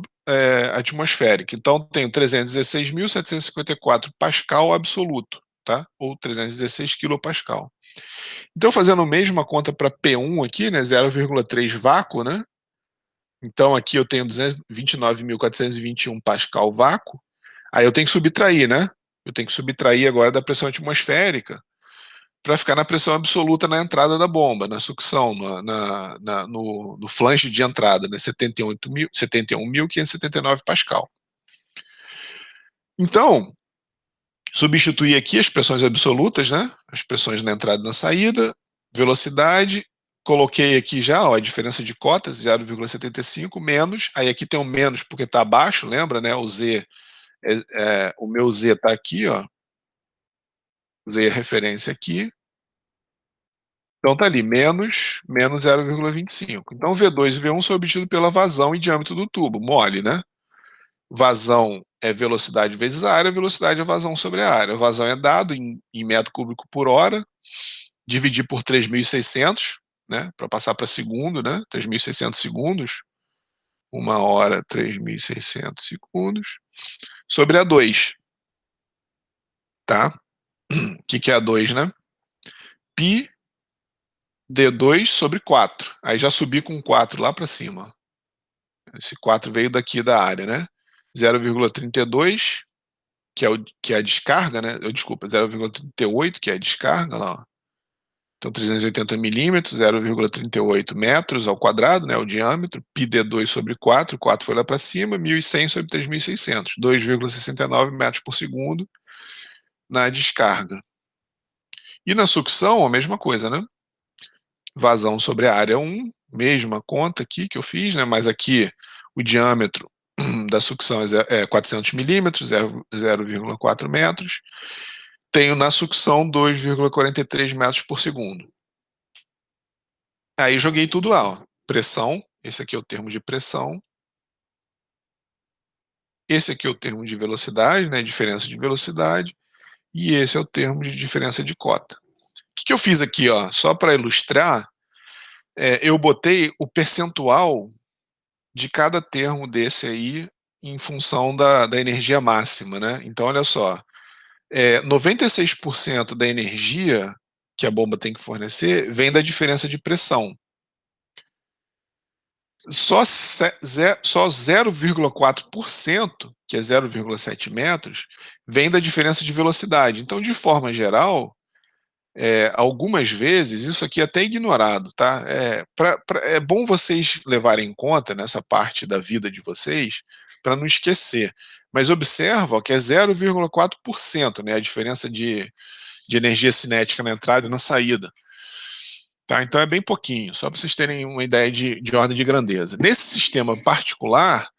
atmosférica. Então, tenho 316.754 Pascal absoluto, tá? Ou 316 quilopascal. Então, fazendo a mesma conta para P1 aqui, né, 0,3 vácuo, né? Então, aqui eu tenho 229.421 Pascal vácuo. Aí eu tenho que subtrair, né? Eu tenho que subtrair agora da pressão atmosférica para ficar na pressão absoluta na entrada da bomba, na sucção, no flange de entrada, né? 71.579 Pascal. Então, substituir aqui as pressões absolutas, né? As pressões na entrada e na saída, velocidade, coloquei aqui já, ó, a diferença de cotas, 0,75, menos, aí aqui tem um menos porque está abaixo, lembra, né? O Z, o meu Z está aqui, ó. Usei a referência aqui. Então tá ali, menos 0,25. Então V2 e V1 são obtidos pela vazão e diâmetro do tubo, mole, né? Vazão é velocidade vezes a área, velocidade é vazão sobre a área. A vazão é dado em metro cúbico por hora, dividir por 3.600, né? Para passar para segundo, né? 3.600 segundos. 1 hora, 3.600 segundos. Sobre a 2, tá? O que é a 2, né? Pi D2 sobre 4. Aí já subi com 4 lá para cima. Esse 4 veio daqui da área, né? 0,32, que é a descarga, né? Desculpa, 0,38, que é a descarga, lá, ó. Então, 380 milímetros, 0,38 metros ao quadrado, né? O diâmetro, πd2 sobre 4, 4 foi lá para cima, 1.100 sobre 3.600, 2,69 metros por segundo na descarga. E na sucção, a mesma coisa, né? Vazão sobre a área 1, mesma conta aqui que eu fiz, né? Mas aqui o diâmetro da sucção é 400 milímetros, 0,4 metros. Tenho na sucção 2,43 metros por segundo. Aí joguei tudo lá, ó. Pressão, esse aqui é o termo de pressão. Esse aqui é o termo de velocidade, né? Diferença de velocidade. E esse é o termo de diferença de cota. O que eu fiz aqui, ó? Só para ilustrar, eu botei o percentual de cada termo desse aí em função da energia máxima, né? Então, olha só, 96% da energia que a bomba tem que fornecer vem da diferença de pressão. Só 0,4%, que é 0,7 metros, vem da diferença de velocidade. Então, de forma geral, algumas vezes, isso aqui é até ignorado, tá? É bom vocês levarem em conta nessa parte da vida de vocês, para não esquecer. Mas observa que é 0,4%, né? A diferença de energia cinética na entrada e na saída. Tá? Então é bem pouquinho, só para vocês terem uma ideia de ordem de grandeza. Nesse sistema particular,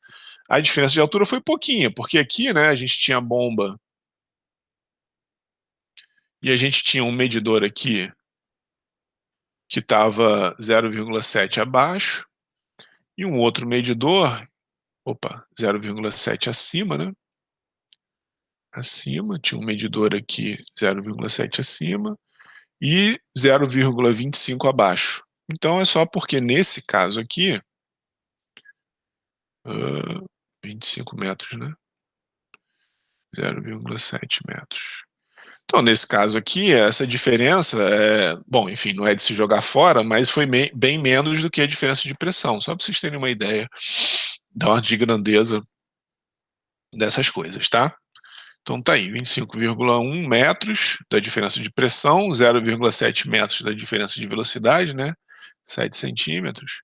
a diferença de altura foi pouquinha, porque aqui, né, a gente tinha bomba e a gente tinha um medidor aqui que estava 0,7 abaixo e um outro medidor, 0,7 acima, né? Acima, tinha um medidor aqui 0,7 acima e 0,25 abaixo. Então é só porque nesse caso aqui, 25 metros, né? 0,7 metros. Então, nesse caso aqui, essa diferença, bom, enfim, não é de se jogar fora, mas foi bem menos do que a diferença de pressão, só para vocês terem uma ideia da ordem de grandeza dessas coisas, tá? Então tá aí, 25,1 metros da diferença de pressão, 0,7 metros da diferença de velocidade, né? 7 centímetros.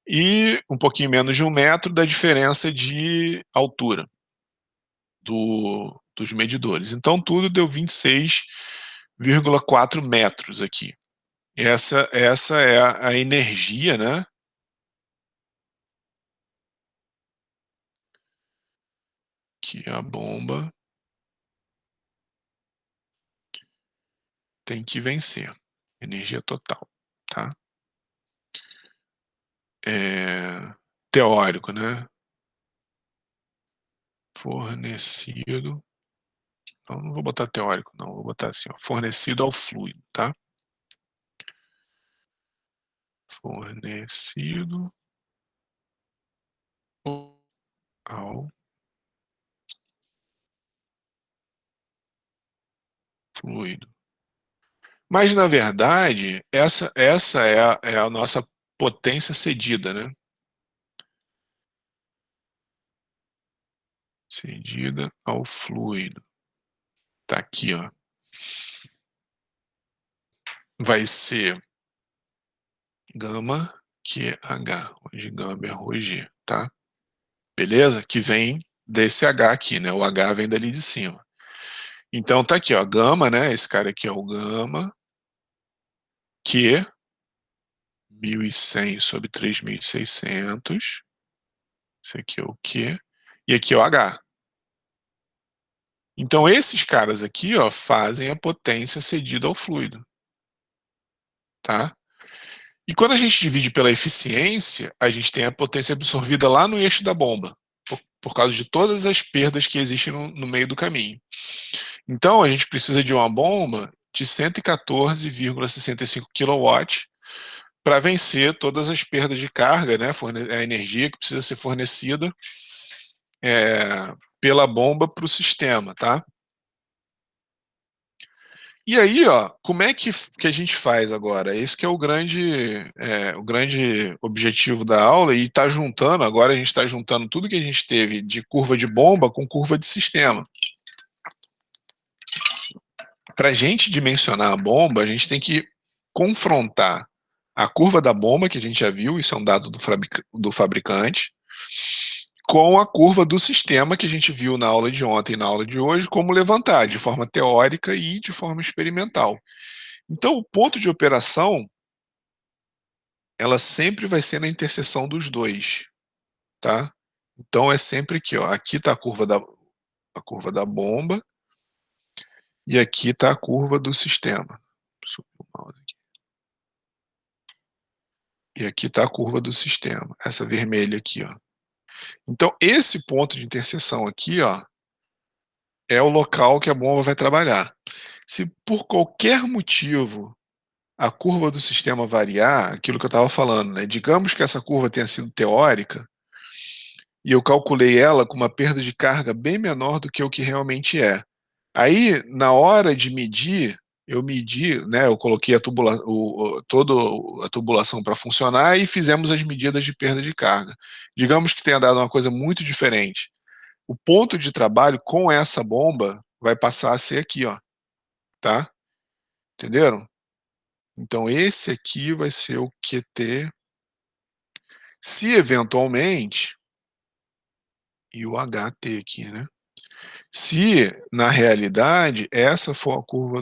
E um pouquinho menos de 1 metro da diferença de altura dos medidores. Então tudo deu 26,4 metros aqui. Essa é a energia, né? Que a bomba tem que vencer. Energia total, tá? Teórico, né? Fornecido. Então, não vou botar teórico, não. Vou botar assim, ó, fornecido ao fluido, tá? Fornecido ao fluido. Mas, na verdade, essa é a nossa potência cedida, né? Cedida ao fluido. Tá aqui, ó. Vai ser gama QH, onde gama é ρg, tá? Beleza? Que vem desse H aqui, né? O H vem dali de cima. Então tá aqui, ó, gama, né? Esse cara aqui é o gama, Q 1.100 sobre 3.600. Isso aqui é o Q. E aqui é o H. Então, esses caras aqui, ó, fazem a potência cedida ao fluido. Tá? E quando a gente divide pela eficiência, a gente tem a potência absorvida lá no eixo da bomba, por causa de todas as perdas que existem no meio do caminho. Então, a gente precisa de uma bomba de 114,65 kW para vencer todas as perdas de carga, né, a energia que precisa ser fornecida pela bomba para o sistema, tá? E aí, ó, como é que a gente faz agora? Esse que é o grande objetivo da aula, e está juntando, agora a gente está juntando tudo que a gente teve de curva de bomba com curva de sistema. Para a gente dimensionar a bomba, a gente tem que confrontar a curva da bomba, que a gente já viu, isso é um dado do fabricante, com a curva do sistema, que a gente viu na aula de ontem e na aula de hoje, como levantar de forma teórica e de forma experimental. Então, o ponto de operação, ela sempre vai ser na interseção dos dois, tá? Então, é sempre aqui, ó. Aqui está a curva da bomba e aqui está a curva do sistema. E aqui está a curva do sistema, essa vermelha aqui, ó. Então, esse ponto de interseção aqui, ó, é o local que a bomba vai trabalhar. Se por qualquer motivo a curva do sistema variar, aquilo que eu estava falando, né? Digamos que essa curva tenha sido teórica, e eu calculei ela com uma perda de carga bem menor do que o que realmente é. Aí, na hora de medir, eu medi, né, eu coloquei toda a tubulação para funcionar e fizemos as medidas de perda de carga. Digamos que tenha dado uma coisa muito diferente. O ponto de trabalho com essa bomba vai passar a ser aqui, ó, tá? Entenderam? Então, esse aqui vai ser o QT. Se eventualmente, e o HT aqui, né? Se, na realidade, essa for a curva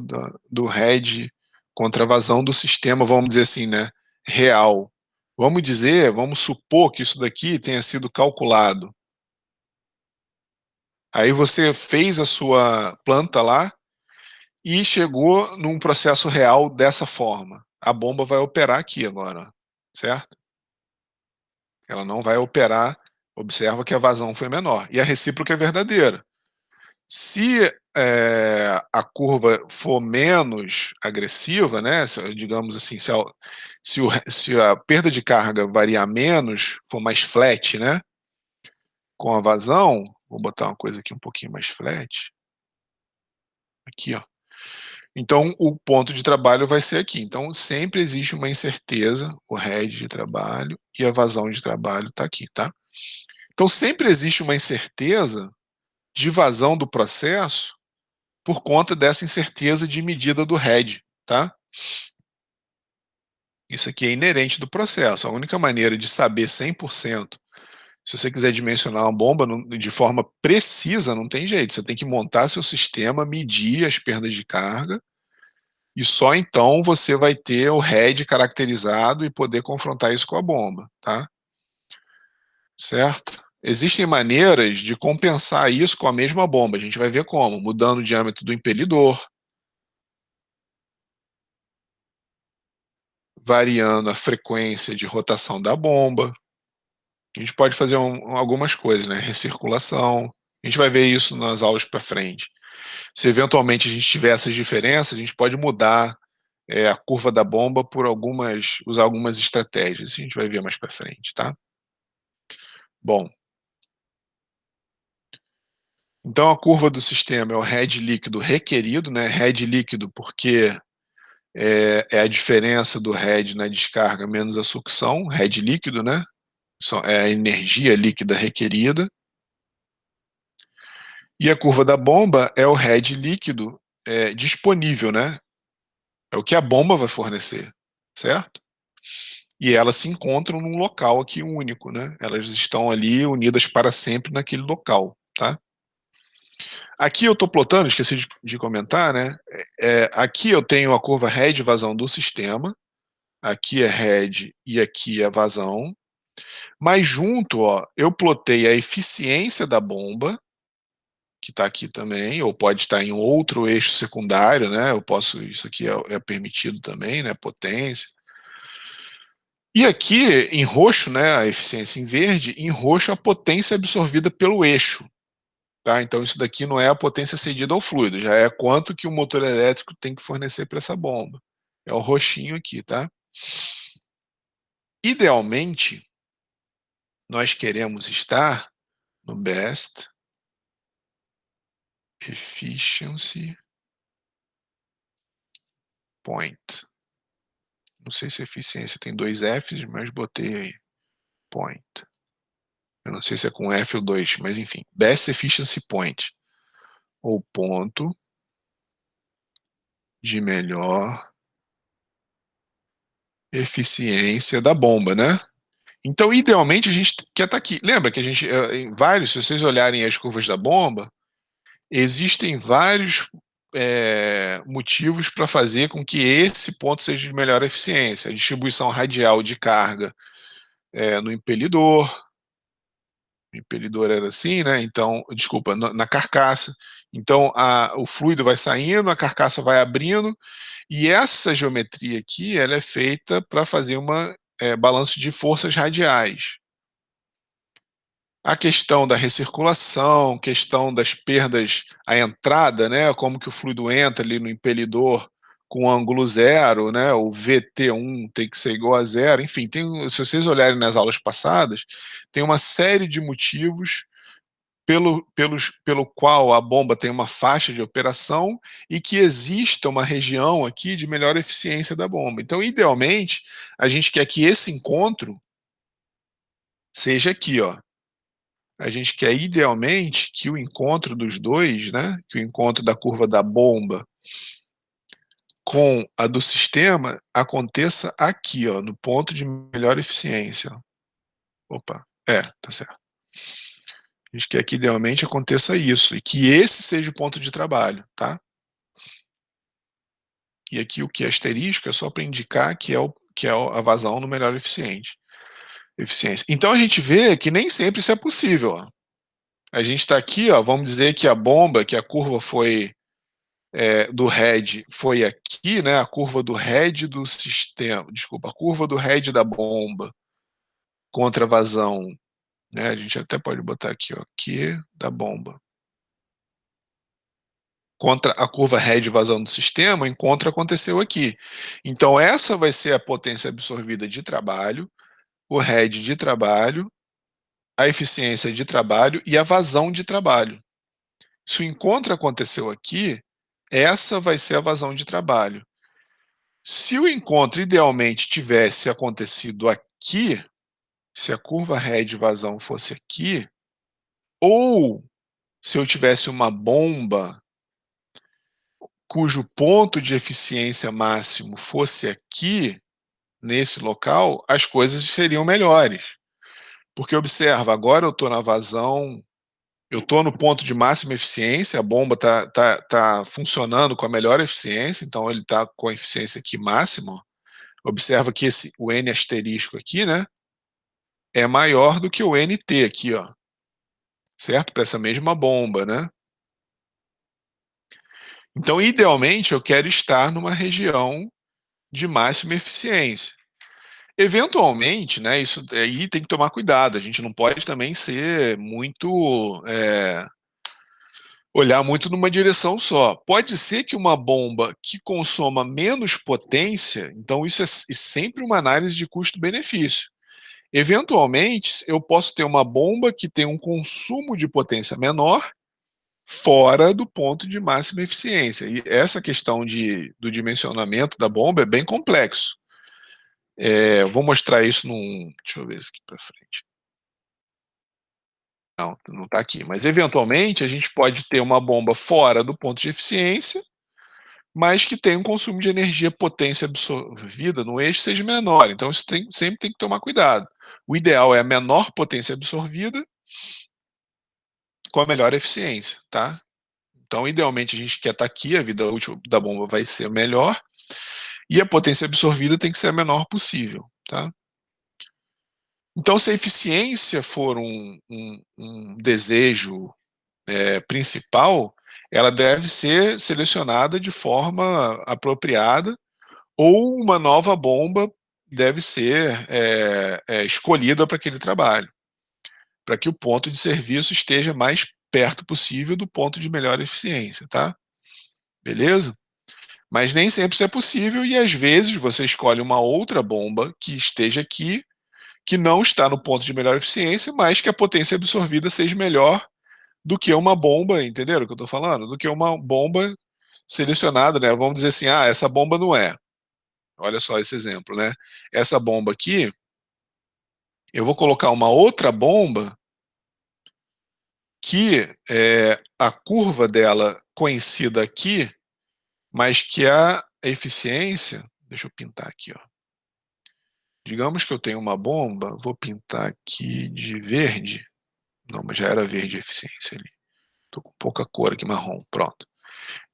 do head contra a vazão do sistema, vamos dizer assim, né, real. Vamos supor que isso daqui tenha sido calculado. Aí você fez a sua planta lá e chegou num processo real dessa forma. A bomba vai operar aqui agora, certo? Ela não vai operar, observa que a vazão foi menor. E a recíproca é verdadeira. Se a curva for menos agressiva, né, digamos assim, se a perda de carga variar menos, for mais flat, né, com a vazão, vou botar uma coisa aqui um pouquinho mais flat, aqui, ó. Então, o ponto de trabalho vai ser aqui. Então, sempre existe uma incerteza, o head de trabalho e a vazão de trabalho está aqui, tá? Então, sempre existe uma incerteza de vazão do processo por conta dessa incerteza de medida do head, tá? Isso aqui é inerente do processo. A única maneira de saber 100%, se você quiser dimensionar uma bomba de forma precisa, não tem jeito. Você tem que montar seu sistema, medir as perdas de carga, e só então você vai ter o head caracterizado e poder confrontar isso com a bomba, tá? Certo? Existem maneiras de compensar isso com a mesma bomba. A gente vai ver como, mudando o diâmetro do impelidor, variando a frequência de rotação da bomba. A gente pode fazer algumas coisas, né? Recirculação. A gente vai ver isso nas aulas para frente. Se eventualmente a gente tiver essas diferenças, a gente pode mudar a curva da bomba por usar algumas estratégias. Isso a gente vai ver mais para frente, tá? Bom, então a curva do sistema é o head líquido requerido, né? Head líquido porque é a diferença do head na descarga menos a sucção, head líquido, né? É a energia líquida requerida. E a curva da bomba é o head líquido disponível, né? É o que a bomba vai fornecer, certo? E elas se encontram num local aqui único, né? Elas estão ali unidas para sempre naquele local, tá? Aqui eu estou plotando, esqueci de comentar, né? Aqui eu tenho a curva head vazão do sistema, aqui é head e aqui é vazão, mas junto, ó, eu plotei a eficiência da bomba, que está aqui também, ou pode estar em outro eixo secundário, né? Eu posso, isso aqui é permitido também, né? Potência. E aqui, em roxo, né, a eficiência em verde, em roxo a potência absorvida pelo eixo. Tá? Então isso daqui não é a potência cedida ao fluido, já é quanto que o motor elétrico tem que fornecer para essa bomba. É o roxinho aqui, tá? Idealmente, nós queremos estar no best efficiency point. Não sei se eficiência tem dois Fs, mas botei aí. Point. Eu não sei se é com F ou 2, mas enfim. Best efficiency point. Ou ponto de melhor eficiência da bomba, né? Então, idealmente, a gente quer estar aqui. Lembra que a gente, em vários, se vocês olharem as curvas da bomba, existem vários motivos para fazer com que esse ponto seja de melhor eficiência. A distribuição radial de carga no impelidor. O impelidor era assim, né? Então, desculpa, na carcaça. Então, o fluido vai saindo, a carcaça vai abrindo, e essa geometria aqui, ela é feita para fazer uma balanço de forças radiais. A questão da recirculação, questão das perdas à entrada, né? Como que o fluido entra ali no impelidor com ângulo zero, né? O VT1 tem que ser igual a zero. Enfim, se vocês olharem nas aulas passadas, tem uma série de motivos pelo qual a bomba tem uma faixa de operação e que exista uma região aqui de melhor eficiência da bomba. Então, idealmente, a gente quer que esse encontro seja aqui, ó. A gente quer idealmente que o encontro dos dois, né, que o encontro da curva da bomba com a do sistema aconteça aqui, ó, no ponto de melhor eficiência. Opa, tá certo. A gente quer que idealmente aconteça isso e que esse seja o ponto de trabalho, tá? E aqui o que é asterisco é só para indicar que é a vazão no melhor eficiência. Então a gente vê que nem sempre isso é possível, ó. A gente está aqui, ó, vamos dizer que a bomba, que a curva foi do head foi aqui, né? A curva do head do sistema, desculpa, a curva do head da bomba contra a vazão, né? A gente até pode botar aqui, ó, Q da bomba contra a curva head vazão do sistema, o encontro aconteceu aqui. Então essa vai ser a potência absorvida de trabalho, o head de trabalho, a eficiência de trabalho e a vazão de trabalho. Se o encontro aconteceu aqui, essa vai ser a vazão de trabalho. Se o encontro idealmente tivesse acontecido aqui, se a curva head vazão fosse aqui, ou se eu tivesse uma bomba cujo ponto de eficiência máximo fosse aqui, nesse local, as coisas seriam melhores. Porque observa, agora eu estou na vazão, eu estou no ponto de máxima eficiência, a bomba tá funcionando com a melhor eficiência, então ele está com a eficiência aqui máxima. Observa que o N asterisco aqui, né, é maior do que o NT aqui, ó, certo? Para essa mesma bomba, né? Então, idealmente, eu quero estar numa região de máxima eficiência. Eventualmente, né, isso aí tem que tomar cuidado, a gente não pode também ser muito, olhar muito numa direção só. Pode ser que uma bomba que consoma menos potência, então isso é sempre uma análise de custo-benefício. Eventualmente, eu posso ter uma bomba que tem um consumo de potência menor, fora do ponto de máxima eficiência. E essa questão do dimensionamento da bomba é bem complexo. Eu vou mostrar isso num. Deixa eu ver isso aqui para frente. Não está aqui. Mas, eventualmente, a gente pode ter uma bomba fora do ponto de eficiência, mas que tem um consumo de energia, potência absorvida no eixo seja menor. Então, isso sempre tem que tomar cuidado. O ideal é a menor potência absorvida com a melhor eficiência, tá? Então, idealmente, a gente quer estar aqui, a vida útil da bomba vai ser melhor. e a potência absorvida tem que ser a menor possível, tá? Então, se a eficiência for um desejo principal, ela deve ser selecionada de forma apropriada, ou uma nova bomba deve ser escolhida para aquele trabalho, para que o ponto de serviço esteja mais perto possível do ponto de melhor eficiência, tá? Beleza? Mas nem sempre isso é possível, e às vezes você escolhe uma outra bomba que esteja aqui, que não está no ponto de melhor eficiência, mas que a potência absorvida seja melhor do que uma bomba, entenderam o que eu estou falando? Do que uma bomba selecionada, né? Vamos dizer assim, essa bomba não é. Olha só esse exemplo, né? Essa bomba aqui, eu vou colocar uma outra bomba que a curva dela coincida aqui, mas que a eficiência, deixa eu pintar aqui, ó. Digamos que eu tenho uma bomba, vou pintar aqui de verde. Não, mas já era verde a eficiência ali. Estou com pouca cor aqui, marrom, pronto.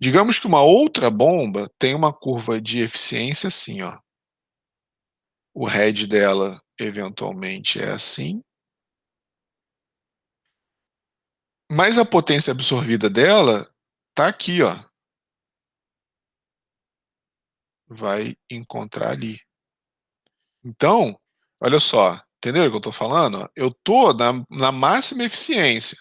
Digamos que uma outra bomba tem uma curva de eficiência assim, ó. O head dela eventualmente é assim, mas a potência absorvida dela tá aqui, ó. Vai encontrar ali. Então, olha só, entendeu o que eu estou falando? Eu estou na máxima eficiência.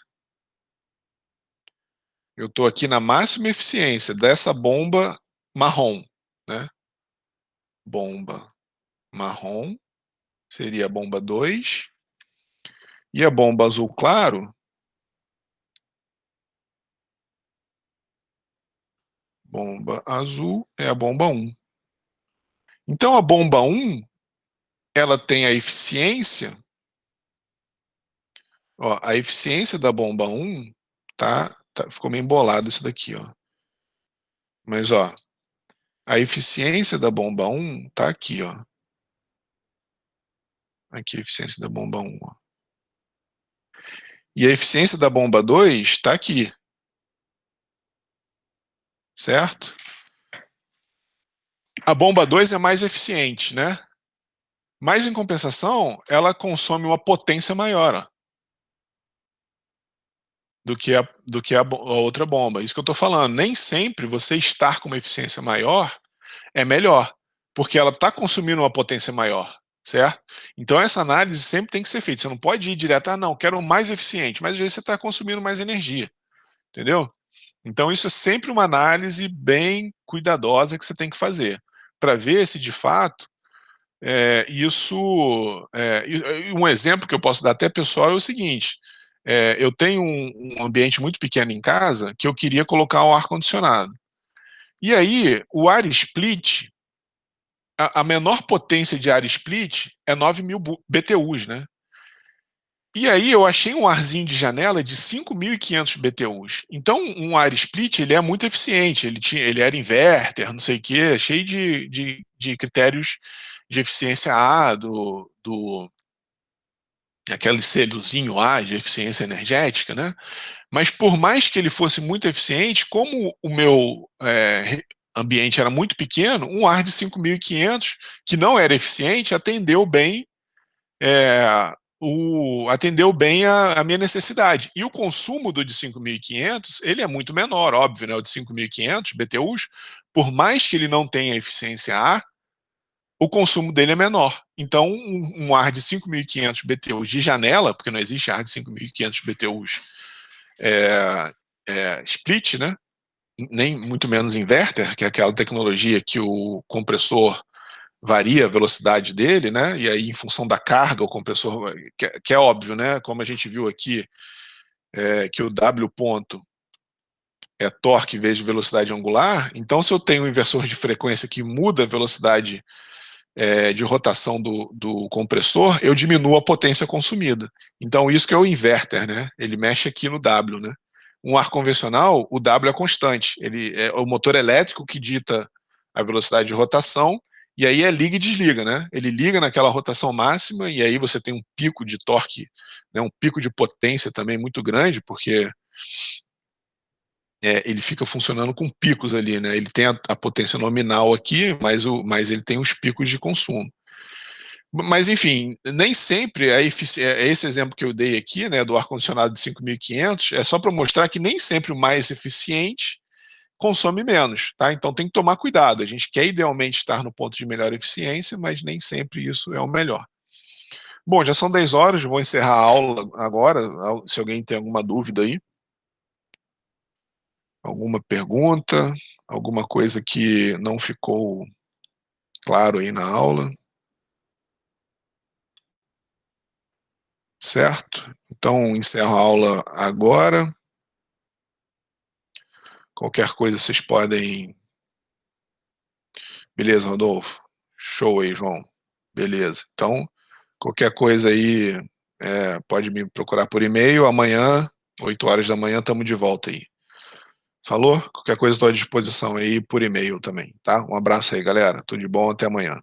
Eu estou aqui na máxima eficiência dessa bomba marrom, né? Bomba marrom seria a bomba 2. E a bomba azul claro, bomba azul é a bomba 1. Então a bomba 1, ela tem a eficiência, ó, a eficiência da bomba 1, ficou meio embolado isso daqui, ó. Mas, ó, a eficiência da bomba 1 tá aqui, ó. Aqui a eficiência da bomba 1, ó. E a eficiência da bomba 2 está aqui. Certo? A bomba 2 é mais eficiente, né? Mas, em compensação, ela consome uma potência maior, ó, do que a outra bomba. Isso que eu estou falando. Nem sempre você estar com uma eficiência maior é melhor, porque ela está consumindo uma potência maior, certo? Então, essa análise sempre tem que ser feita. Você não pode ir direto, não, quero mais eficiente, mas às vezes você está consumindo mais energia, entendeu? Então, isso é sempre uma análise bem cuidadosa que você tem que fazer, para ver se, de fato, um exemplo que eu posso dar até pessoal é o seguinte: eu tenho um ambiente muito pequeno em casa que eu queria colocar um ar-condicionado. E aí, o ar split, a menor potência de ar split é 9.000 BTUs, né? E aí eu achei um arzinho de janela de 5.500 BTUs. Então, um ar split, ele é muito eficiente, ele era inverter, não sei o quê, cheio de critérios de eficiência A, aquele selozinho A de eficiência energética, né? Mas por mais que ele fosse muito eficiente, como o meu ambiente era muito pequeno, um ar de 5.500, que não era eficiente, é, atendeu bem a minha necessidade. E o consumo do de 5.500, ele é muito menor, óbvio, né? O de 5.500 BTUs, por mais que ele não tenha eficiência A, o consumo dele é menor. Então, um ar de 5.500 BTUs de janela, porque não existe ar de 5.500 BTUs split, né? Nem muito menos inverter, que é aquela tecnologia que o compressor varia a velocidade dele, né? E aí, em função da carga, o compressor, que é óbvio, né? Como a gente viu aqui, que o W ponto é torque vezes velocidade angular. Então, se eu tenho um inversor de frequência que muda a velocidade de rotação do compressor, eu diminuo a potência consumida. Então, isso que é o inverter, né? Ele mexe aqui no W, né? Um ar convencional, o W é constante. Ele é o motor elétrico que dita a velocidade de rotação, e aí liga e desliga, né? Ele liga naquela rotação máxima, e aí você tem um pico de torque, né? Um pico de potência também muito grande, porque ele fica funcionando com picos ali, né? Ele tem a potência nominal aqui, mas ele tem os picos de consumo. Mas, enfim, nem sempre esse exemplo que eu dei aqui, né, do ar-condicionado de 5.500, é só para mostrar que nem sempre o mais eficiente consome menos, tá? Então tem que tomar cuidado. A gente quer idealmente estar no ponto de melhor eficiência, mas nem sempre isso é o melhor. Bom, já são 10 horas, vou encerrar a aula agora. Se alguém tem alguma dúvida aí, alguma pergunta, alguma coisa que não ficou claro aí na aula, certo? Então encerro a aula agora. Qualquer coisa vocês podem. Beleza, Rodolfo? Show aí, João. Beleza. Então, qualquer coisa aí, pode me procurar por e-mail. Amanhã, 8 horas da manhã, estamos de volta aí. Falou? Qualquer coisa estou à disposição aí por e-mail também, tá? Um abraço aí, galera. Tudo de bom, até amanhã.